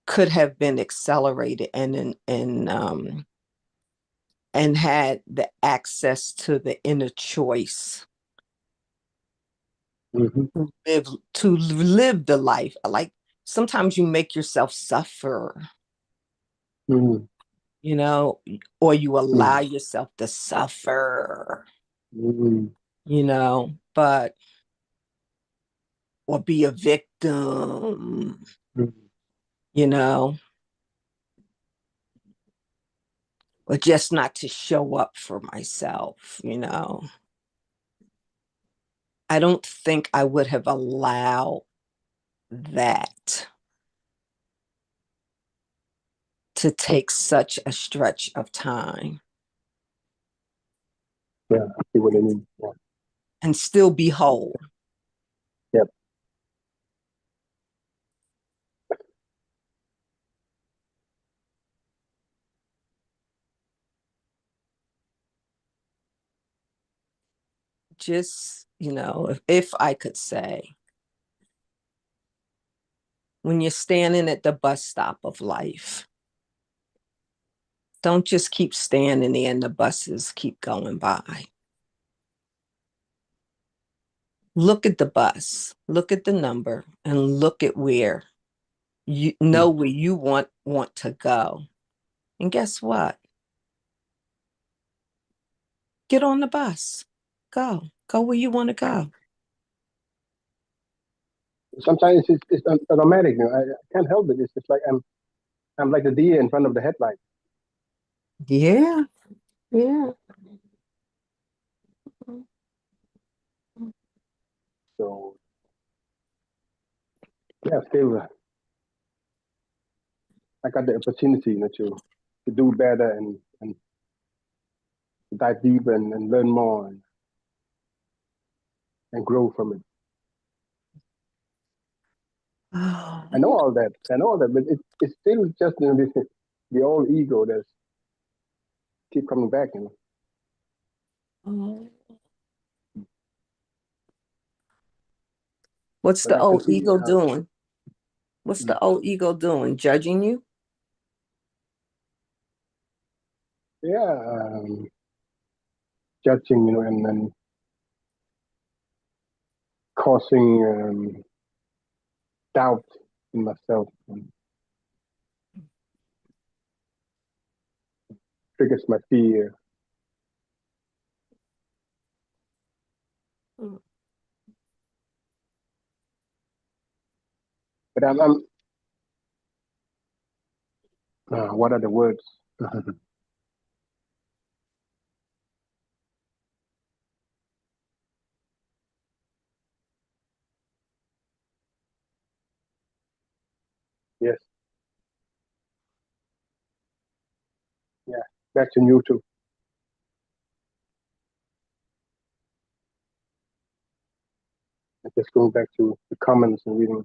could have been accelerated and had the access to the inner choice Mhm. to live the life. Like sometimes you make yourself suffer, Mm. or you allow Mm. yourself to suffer, Mm. but or be a victim, Mm. you know, or just not to show up for myself. I don't think I would have allowed that to take such a stretch of time Yeah, I see what I mean. Yeah. and still be whole. Yep. Just, if I could say, when you're standing at the bus stop of life, don't just keep standing there and the buses keep going by. Look at the bus, look at the number, and look at where you know where you want to go. And guess what? Get on the bus. Go where you want to go. Sometimes it's automatic. I can't help it. It's just like I'm like the deer in front of the headlight. Yeah. Yeah. So yeah, still I got the opportunity, to do better and dive deeper and learn more and grow from it. I know all that. I know all that, but it's still just the old ego that's keep coming back. What's But the I can old see, ego doing? What's the old ego doing? Judging you? yeah, judging, and causing doubt in myself and triggers my fear. Mm. But what are the words? Yes, yeah, back to you too. And just going back to the comments and reading.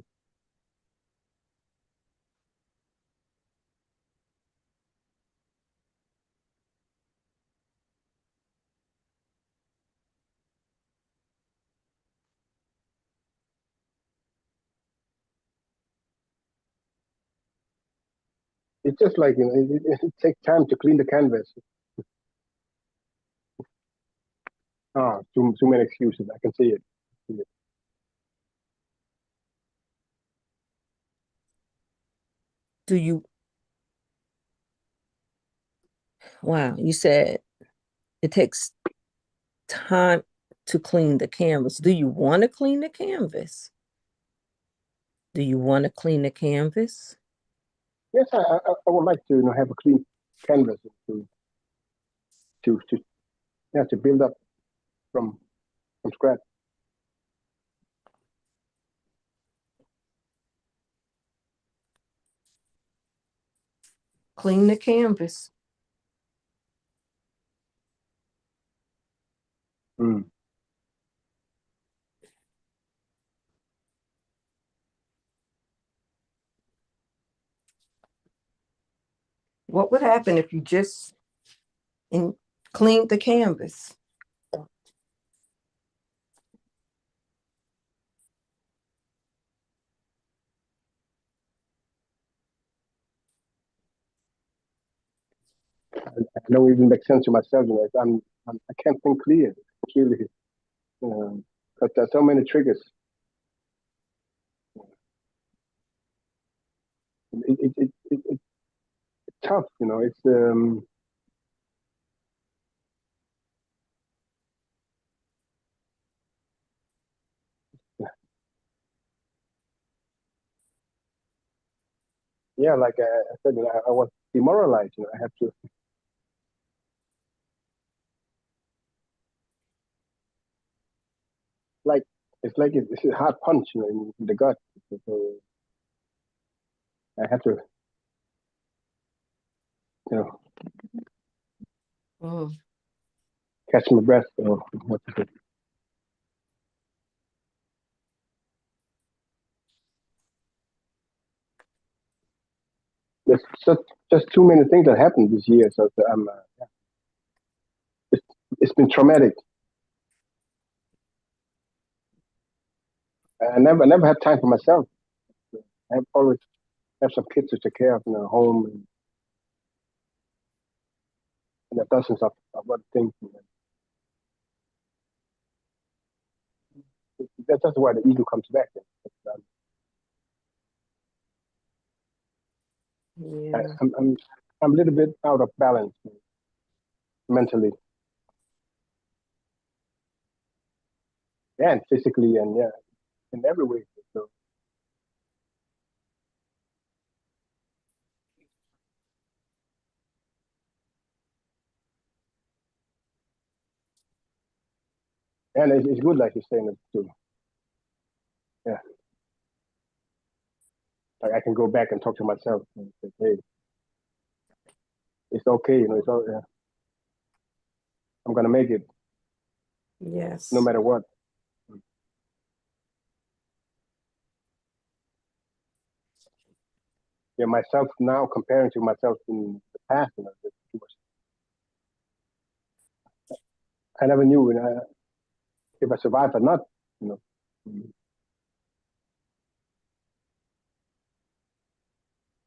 It's just like, it takes time to clean the canvas. Too many excuses. I can see it. Do you, wow, you said it takes time to clean the canvas. Do you want to clean the canvas? Do you want to clean the canvas? Yes, I would like to, have a clean canvas to yeah, to build up from scratch. Clean the canvas. Mm. What would happen if you just cleaned the canvas? I don't even make sense to myself. You know, I can't think clear. Clearly, because there's so many triggers. It's tough. You know, it's yeah, like I said, you know, I was demoralized. You know, I have to. Like it's a hard punch, you know, in the gut. So I have to, you know, Mm. catch my breath or what to do. There's just too many things that happened this year, so I'm. It's, it's been traumatic. I never had time for myself. I have always have some kids to take care of in a home and dozens of other things. That's why the ego comes back. Yeah. I'm a little bit out of balance mentally, yeah, and physically, and yeah, in every way. So and it's good, like you're saying, too. Yeah, like I can go back and talk to myself and say, hey, it's okay, you know, it's all, yeah, I'm gonna make it Yes. no matter what. Yeah, myself now comparing to myself in the past, you know, I never knew, you know, if I survived or not, you know.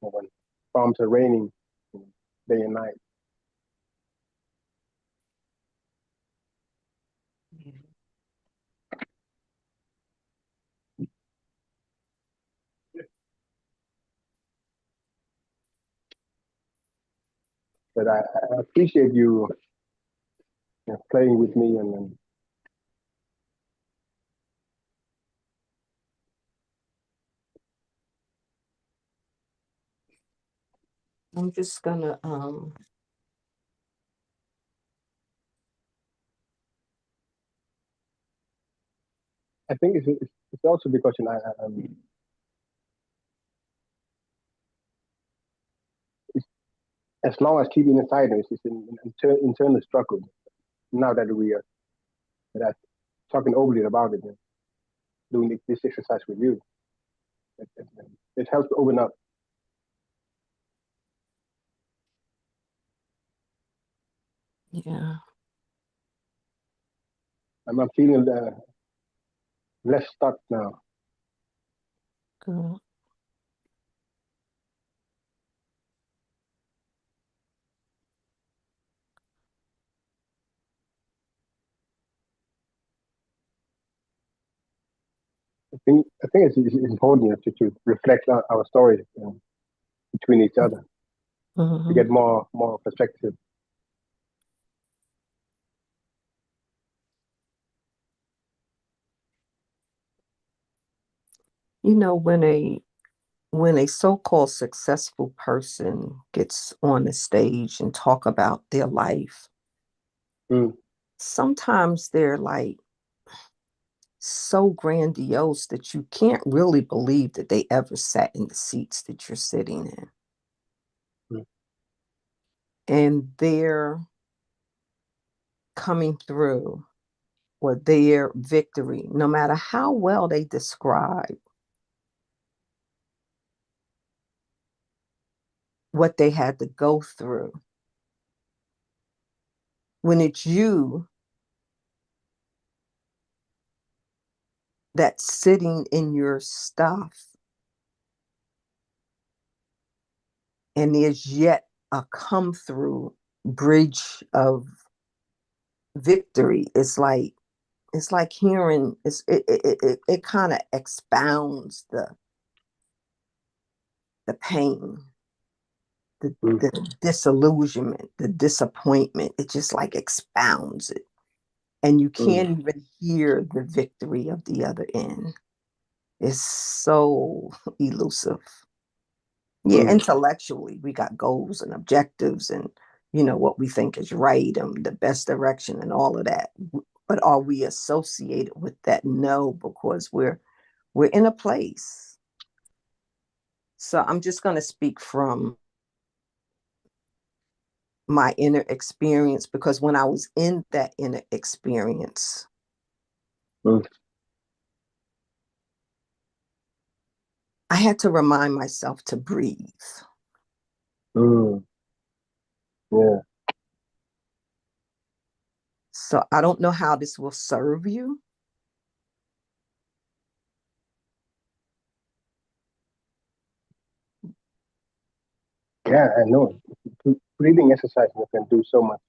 When storms are raining, you know, day and night. But I appreciate you, you know, playing with me and I'm just gonna I think it's also because, you know, it's, as long as keeping inside, it's an internal struggle. Now that we are that talking openly about it, and doing this exercise with you, it, it helps to open up. yeah. I'm feeling less stuck now. Good. I think it's important, you know, to reflect on our stories, you know, between each other to get Mhm. more perspective. You know, when a so-called successful person gets on the stage and talk about their life, Mm. sometimes they're like so grandiose that you can't really believe that they ever sat in the seats that you're sitting in. Mm. and their coming through or their victory, no matter how well they describe what they had to go through, when it's you that's sitting in your stuff and there's yet a come through bridge of victory, it's like hearing it kind of expounds the pain, the disillusionment, the disappointment. It just like expounds it, and you can't even hear the victory of the other end. It's so elusive. Yeah, intellectually, we got goals and objectives and, what we think is right and the best direction and all of that. But are we associated with that? No, because we're in a place. So I'm just going to speak from my inner experience, because when I was in that inner experience, I had to remind myself to breathe. Yeah. So I don't know how this will serve you. Yeah, I know. Breathing exercise can do so much.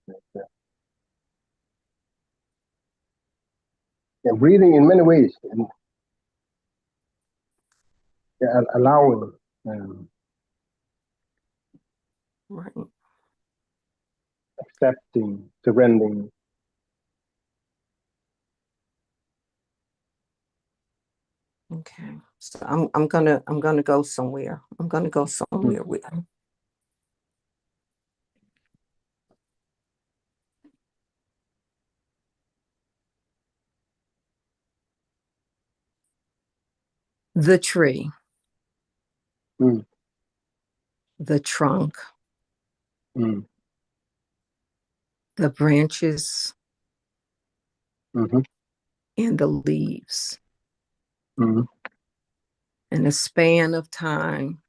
Yeah, breathing in many ways, and allowing. Right. Accepting, surrendering. Okay. So I'm gonna go somewhere. I'm gonna go somewhere with the tree, the trunk, the branches, and the leaves. In a span of time,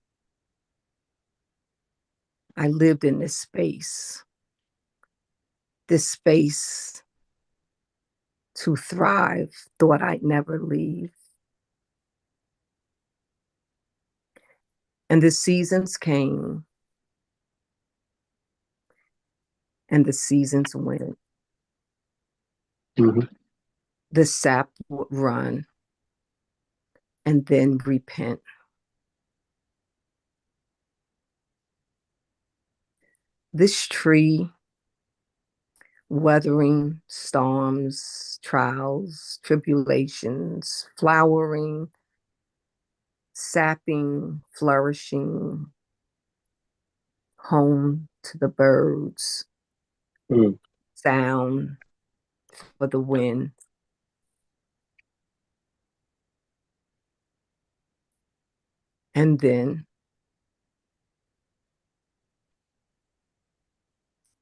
I lived in this space to thrive, thought I'd never leave. And the seasons came and the seasons went. The sap would run and then repent. This tree, weathering storms, trials, tribulations, flowering, sapping, flourishing, home to the birds, sound for the wind. And then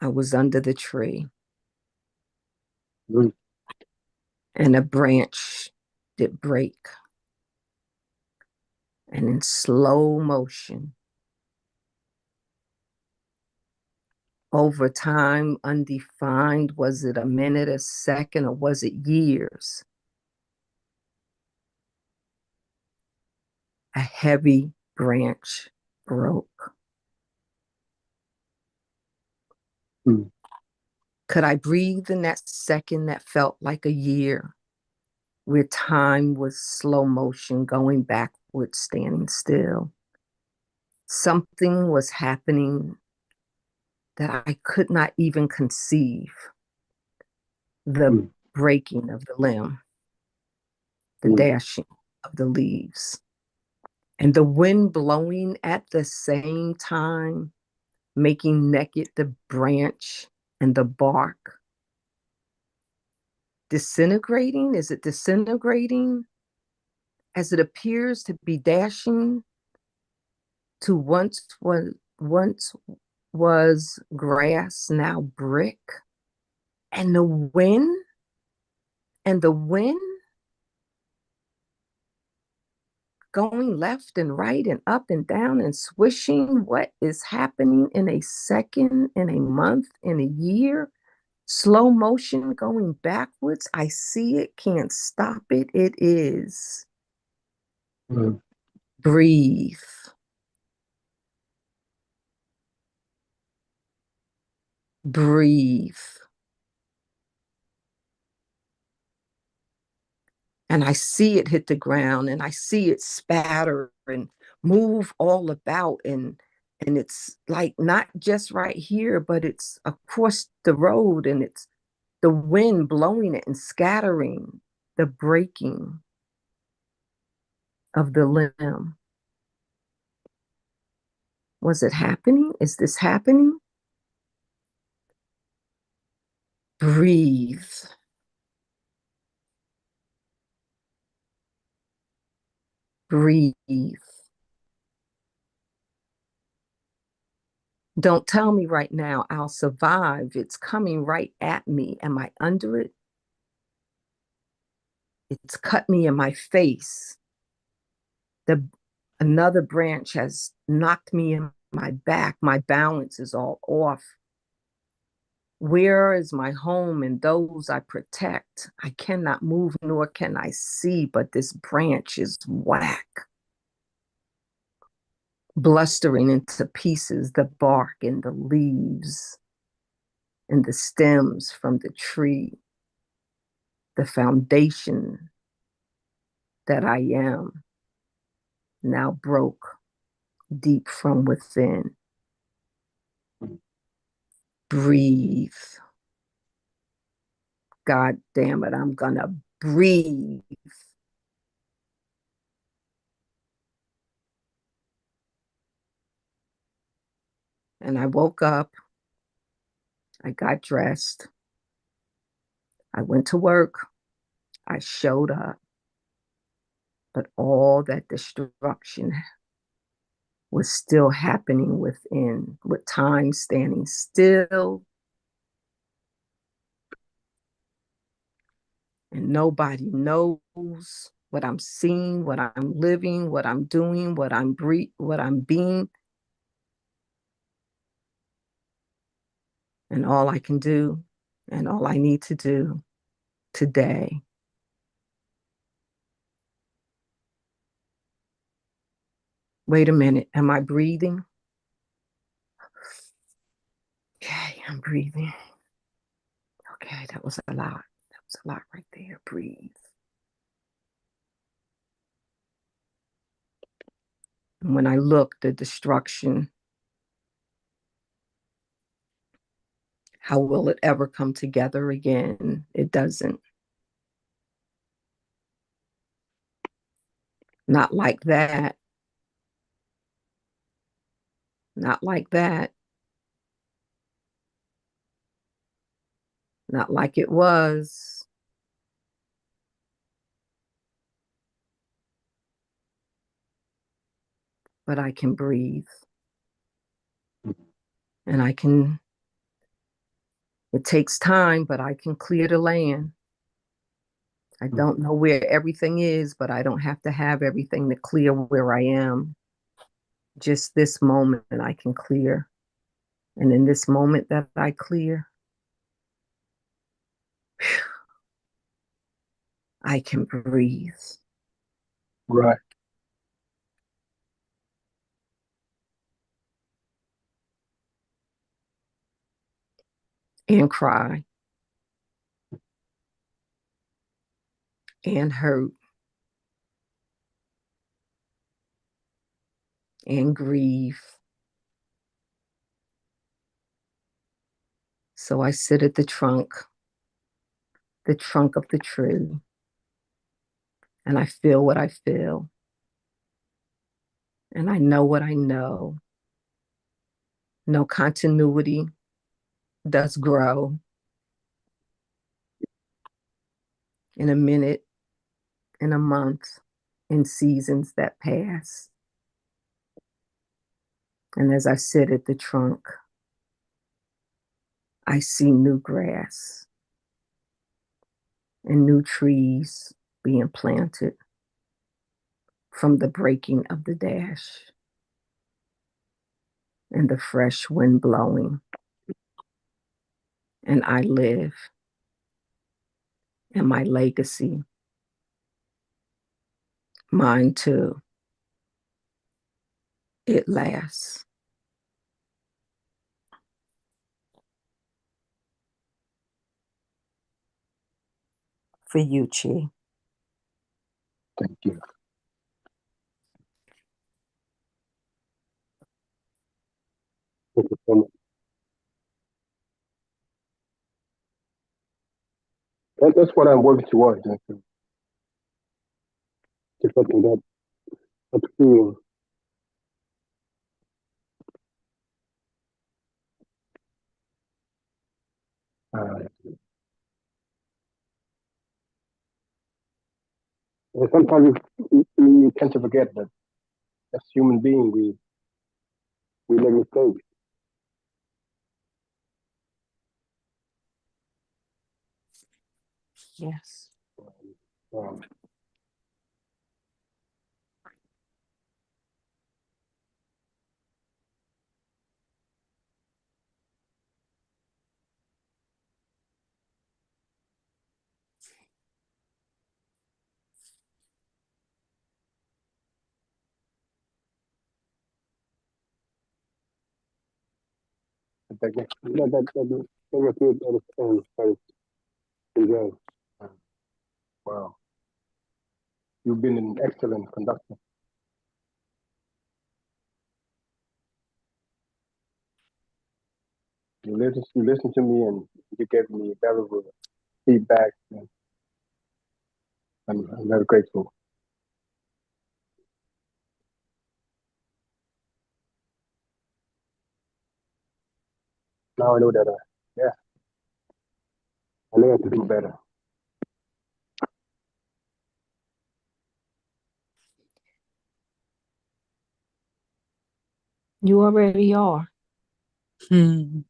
I was under the tree, and a branch did break. And in slow motion, over time, undefined, was it a minute, a second, or was it years? A heavy branch broke. Could I breathe in that second that felt like a year, where time was slow motion, going backwards, standing still? Something was happening that I could not even conceive. The breaking of the limb, the dashing of the leaves, and the wind blowing at the same time, making naked the branch and the bark. Disintegrating? Is it disintegrating? As it appears to be dashing to once was grass, now brick. And the wind, and the wind going left and right and up and down and swishing. What is happening in a second, in a month, in a year? Slow motion going backwards. I see it, can't stop it. It is. Breathe. Breathe. And I see it hit the ground and I see it spatter and move all about, and it's like not just right here, but it's across the road, and it's the wind blowing it and scattering the breaking of the limb. Was it happening? Is this happening? Breathe. Breathe. Don't tell me right now I'll survive. It's coming right at me. Am I under it? It's cut me in my face. Another branch has knocked me in my back. My balance is all off. Where is my home and those I protect? I cannot move, nor can I see, but this branch is whack. Blustering into pieces the bark and the leaves and the stems from the tree, the foundation that I am, now broke deep from within. Breathe. God damn it, I'm gonna breathe. And I woke up, I got dressed, I went to work, I showed up, but all that destruction was still happening within, with time standing still. And nobody knows what I'm seeing, what I'm living, what I'm doing, what I'm being. And all I can do, and all I need to do today wait a minute, am I breathing? Okay, I'm breathing. Okay, that was a lot. That was a lot right there. Breathe. And when I look, the destruction, how will it ever come together again? It doesn't. Not like that. Not like that. Not like it was. But I can breathe. And it takes time, but I can clear the land. I don't know where everything is, but I don't have to have everything to clear where I am. Just this moment I can clear. And in this moment that I clear, I can breathe. Right. And cry. And hurt. And grieve. So I sit at the trunk of the tree, and I feel what I feel. And I know what I know. No continuity does grow. In a minute, in a month, in seasons that pass. And as I sit at the trunk, I see new grass and new trees being planted from the breaking of the dash and the fresh wind blowing. And I live, and my legacy, mine too, it lasts. For you, Chi. Thank you. Thank you so much. That's what I'm working towards. Just something that I'm feeling. And sometimes we tend to forget that as human beings, we make mistakes. Yes. Um, that makes me understand. Enjoy. Wow, you've been an excellent conductor. You listened to me and you gave me valuable feedback. And I'm very grateful. Now I know that, yeah, I know how to do better. You already are. Hmm.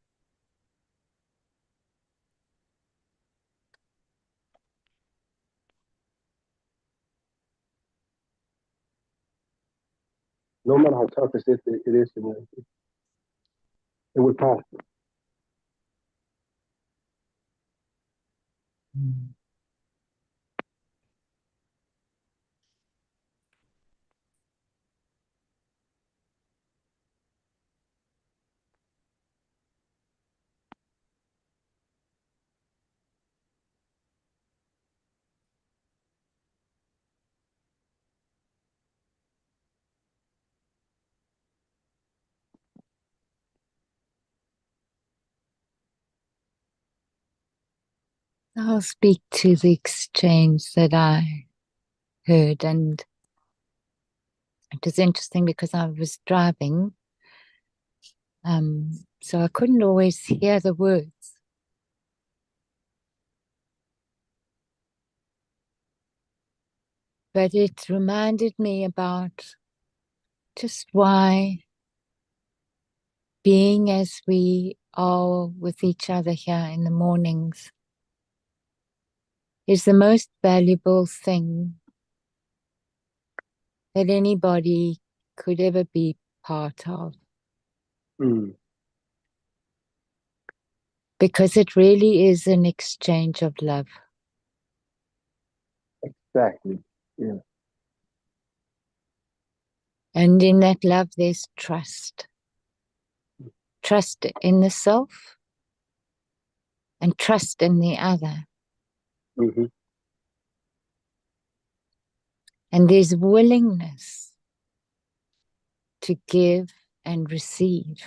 No matter how tough it is, it will pass. I'll speak to the exchange that I heard, and it was interesting because I was driving, so I couldn't always hear the words. But it reminded me about just why being as we are with each other here in the mornings is the most valuable thing that anybody could ever be part of. Mm. Because it really is an exchange of love. Exactly. Yeah. And in that love, there's trust. Trust in the self and trust in the other. Mm-hmm. And there's willingness to give and receive.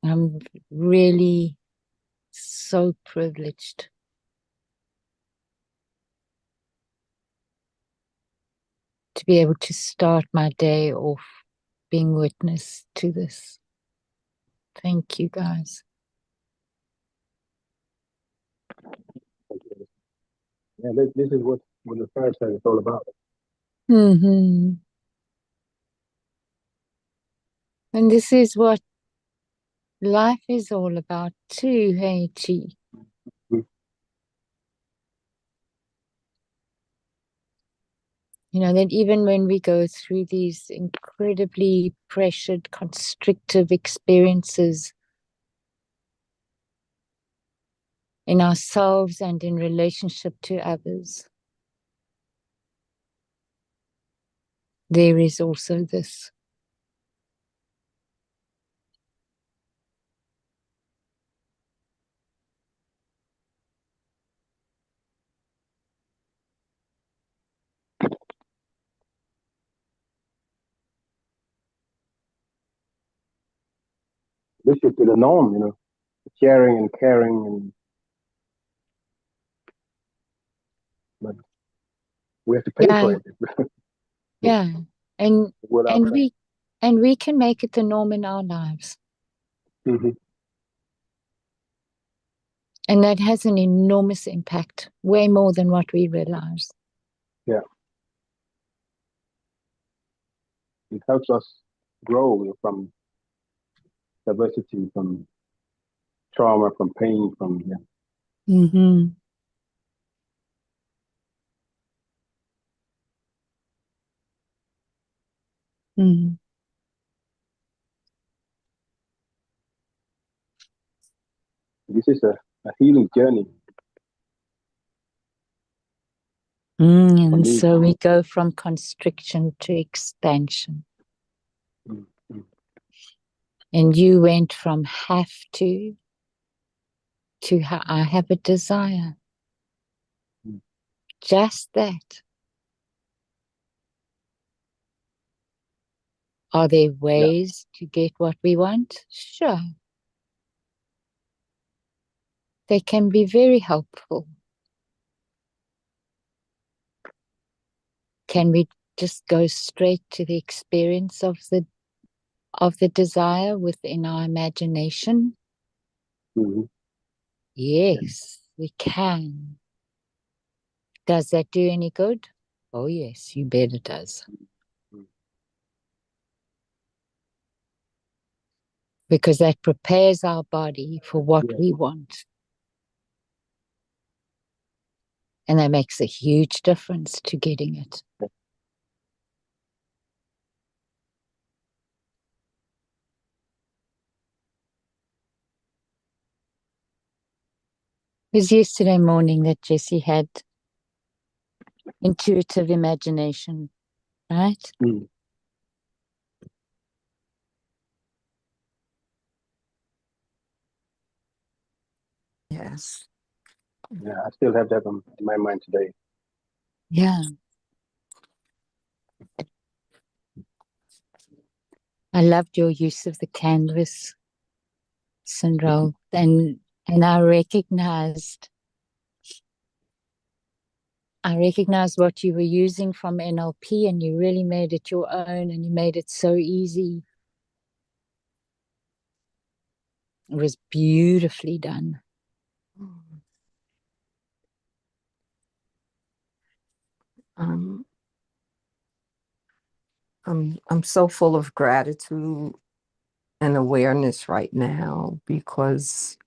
I'm really so privileged to be able to start my day off being witness to this. Thank you, guys. Thank you. Yeah, this is what the fireside is all about. Mm-hmm. And this is what life is all about too, hey Chi. Mm. You know, that even when we go through these incredibly pressured, constrictive experiences in ourselves and in relationship to others, there is also this. This should be the norm, you know, sharing and caring, and but we have to pay Yeah, for it. yeah. And What and outside. we can make it the norm in our lives. Mm-hmm. And that has an enormous impact, way more than what we realize. Yeah, it helps us grow, you know, from diversity, from trauma, from pain, from yeah. Mm-hmm. Mm. This is a healing journey for And me. so we go from constriction to expansion. Mm-hmm. And you went from have to I have a desire. Mm. Just that. Are there Yeah. ways to get what we want? Sure. They can be very helpful. Can we just go straight to the experience of the desire within our imagination? Mm-hmm. Yes, we can. Does that do any good? Oh yes, you bet it does. Mm. Because that prepares our body for what Yeah. we want. And that makes a huge difference to getting it. It was yesterday morning that Jessie had intuitive imagination, right? Mm. Yes. Yeah, I still have that on my mind today. Yeah. I loved your use of the canvas, Sindral, and I recognized what you were using from NLP, and you really made it your own, and you made it so easy. It was beautifully done. Um, I'm so full of gratitude and awareness right now because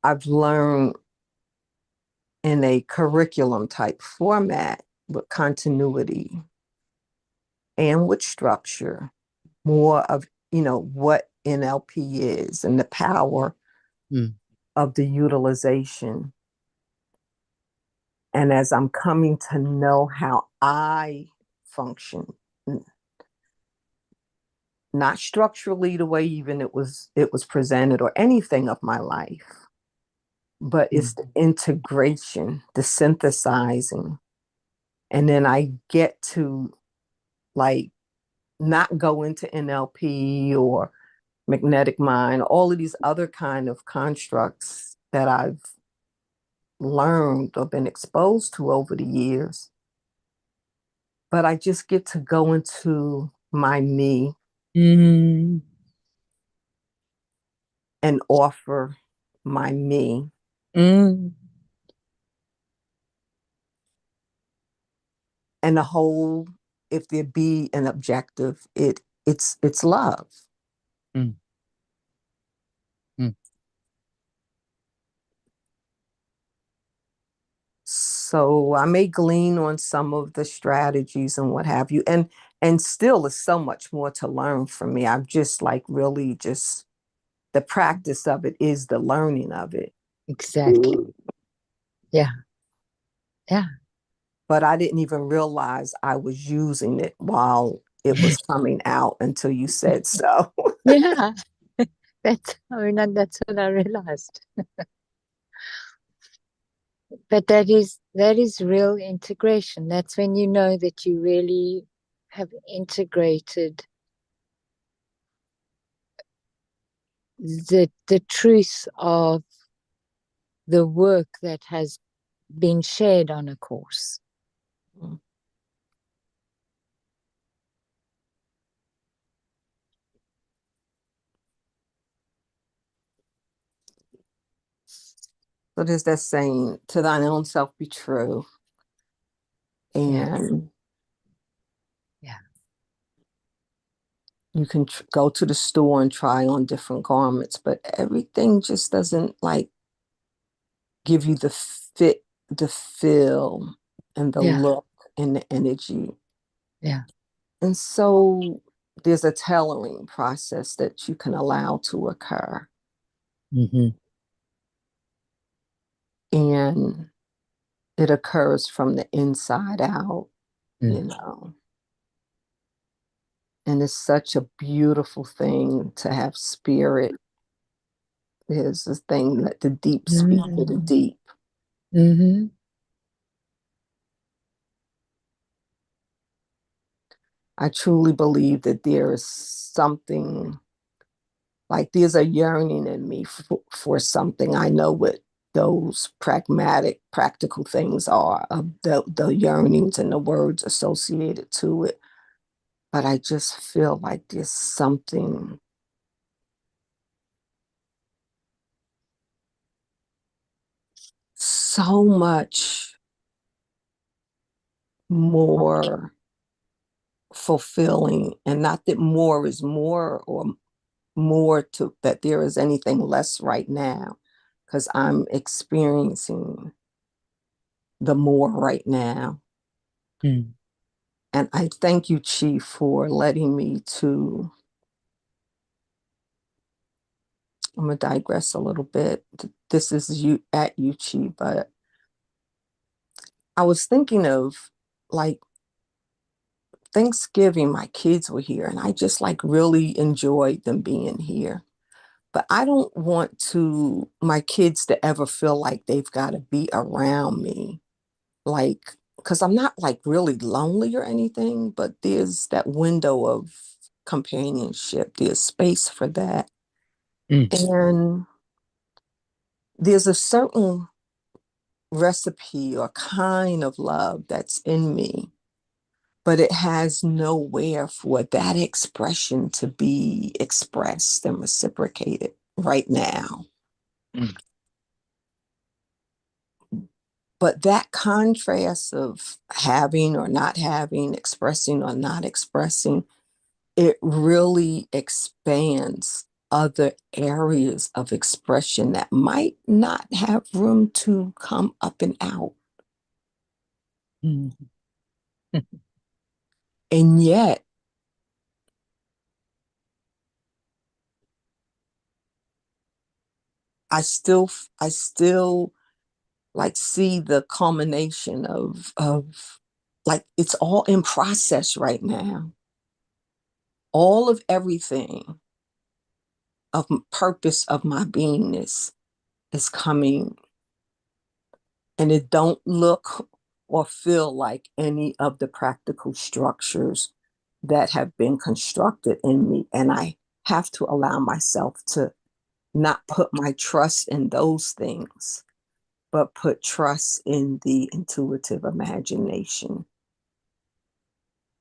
I've learned in a curriculum type format with continuity and with structure more of what NLP is and the power of the utilization. And as I'm coming to know how I function, not structurally the way even it was presented or anything of my life, but it's the integration, the synthesizing. And then I get to like not go into NLP or magnetic mind, all of these other kind of constructs that I've learned or been exposed to over the years. But I just get to go into my me Mm. and offer my me. Mm. and the whole, if there be an objective, it's love. Mm. Mm. So I may glean on some of the strategies and what have you, and still there's so much more to learn from me. I've just like really just the practice of it is the learning of it. Exactly. Yeah. Yeah. But I didn't even realize I was using it while it was coming out until you said so. Yeah. That's what I realized. But that is real integration. That's when you know that you really have integrated the truth of the work that has been shared on a course. So there's that saying, to thine own self be true. And Yeah. you can go to the store and try on different garments, but everything just doesn't like give you the fit, the feel, and the Yeah. look and the energy. Yeah. And so there's a tailoring process that you can allow to occur. Mm-hmm. And it occurs from the inside out, Mm. you know. And it's such a beautiful thing to have spirit. There's this thing that the deep speak to the deep. Mm-hmm. I truly believe that there is something, like there's a yearning in me for something. I know what those pragmatic, practical things are, of the yearnings and the words associated to it. But I just feel like there's something so much more fulfilling, and not that more is more or more to that there is anything less right now, because I'm experiencing the more right now. Mm. And I thank you, Chief, for letting me to, I'm gonna digress a little bit. This is you at you, Chief, but I was thinking of like Thanksgiving, my kids were here and I just like really enjoyed them being here. But I don't want my kids to ever feel like they've got to be around me. Like, because I'm not like really lonely or anything, but there's that window of companionship. There's space for that. Mm. And there's a certain recipe or kind of love that's in me, but it has nowhere for that expression to be expressed and reciprocated right now. Mm. But that contrast of having or not having, expressing or not expressing, it really expands other areas of expression that might not have room to come up and out. Mm. And yet, I still like see the culmination of like it's all in process right now. All of everything of purpose of my beingness is coming, and it don't look or feel like any of the practical structures that have been constructed in me. And I have to allow myself to not put my trust in those things, but put trust in the intuitive imagination.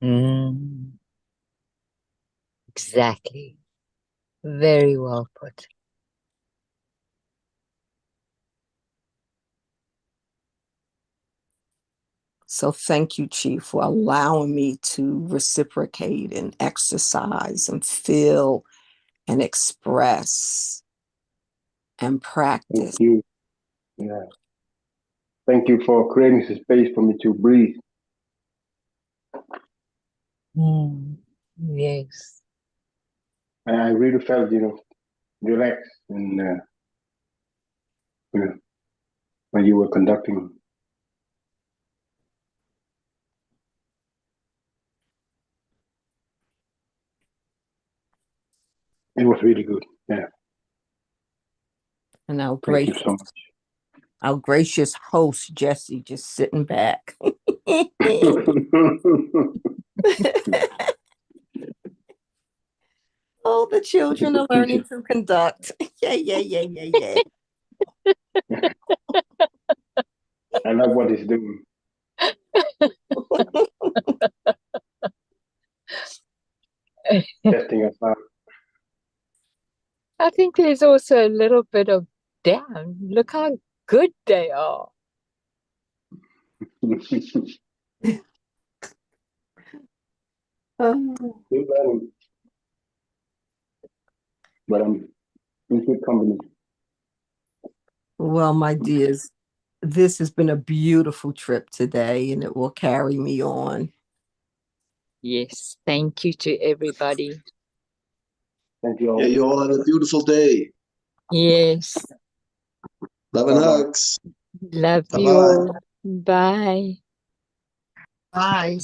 Mm. Exactly. Very well put. So thank you, Chief, for allowing me to reciprocate and exercise and feel and express and practice. Thank you. Yeah. Thank you for creating the space for me to breathe. Yes. And I really felt, relaxed and when you were conducting. It was really good. Yeah. And Thank you so much. our gracious host, Jesse, just sitting back. Oh, the children are learning to conduct. Yeah. I love what he's doing. Testing us out. I think there's also a little bit of damn, look how good they are. Oh. Still learning. But I'm in good company. Well, my dears, this has been a beautiful trip today, and it will carry me on. Yes, thank you to everybody. Thank you all. Yeah, you all have a beautiful day. Yes, Love and Bye-bye. hugs. love you Bye-bye. all. Bye. Bye.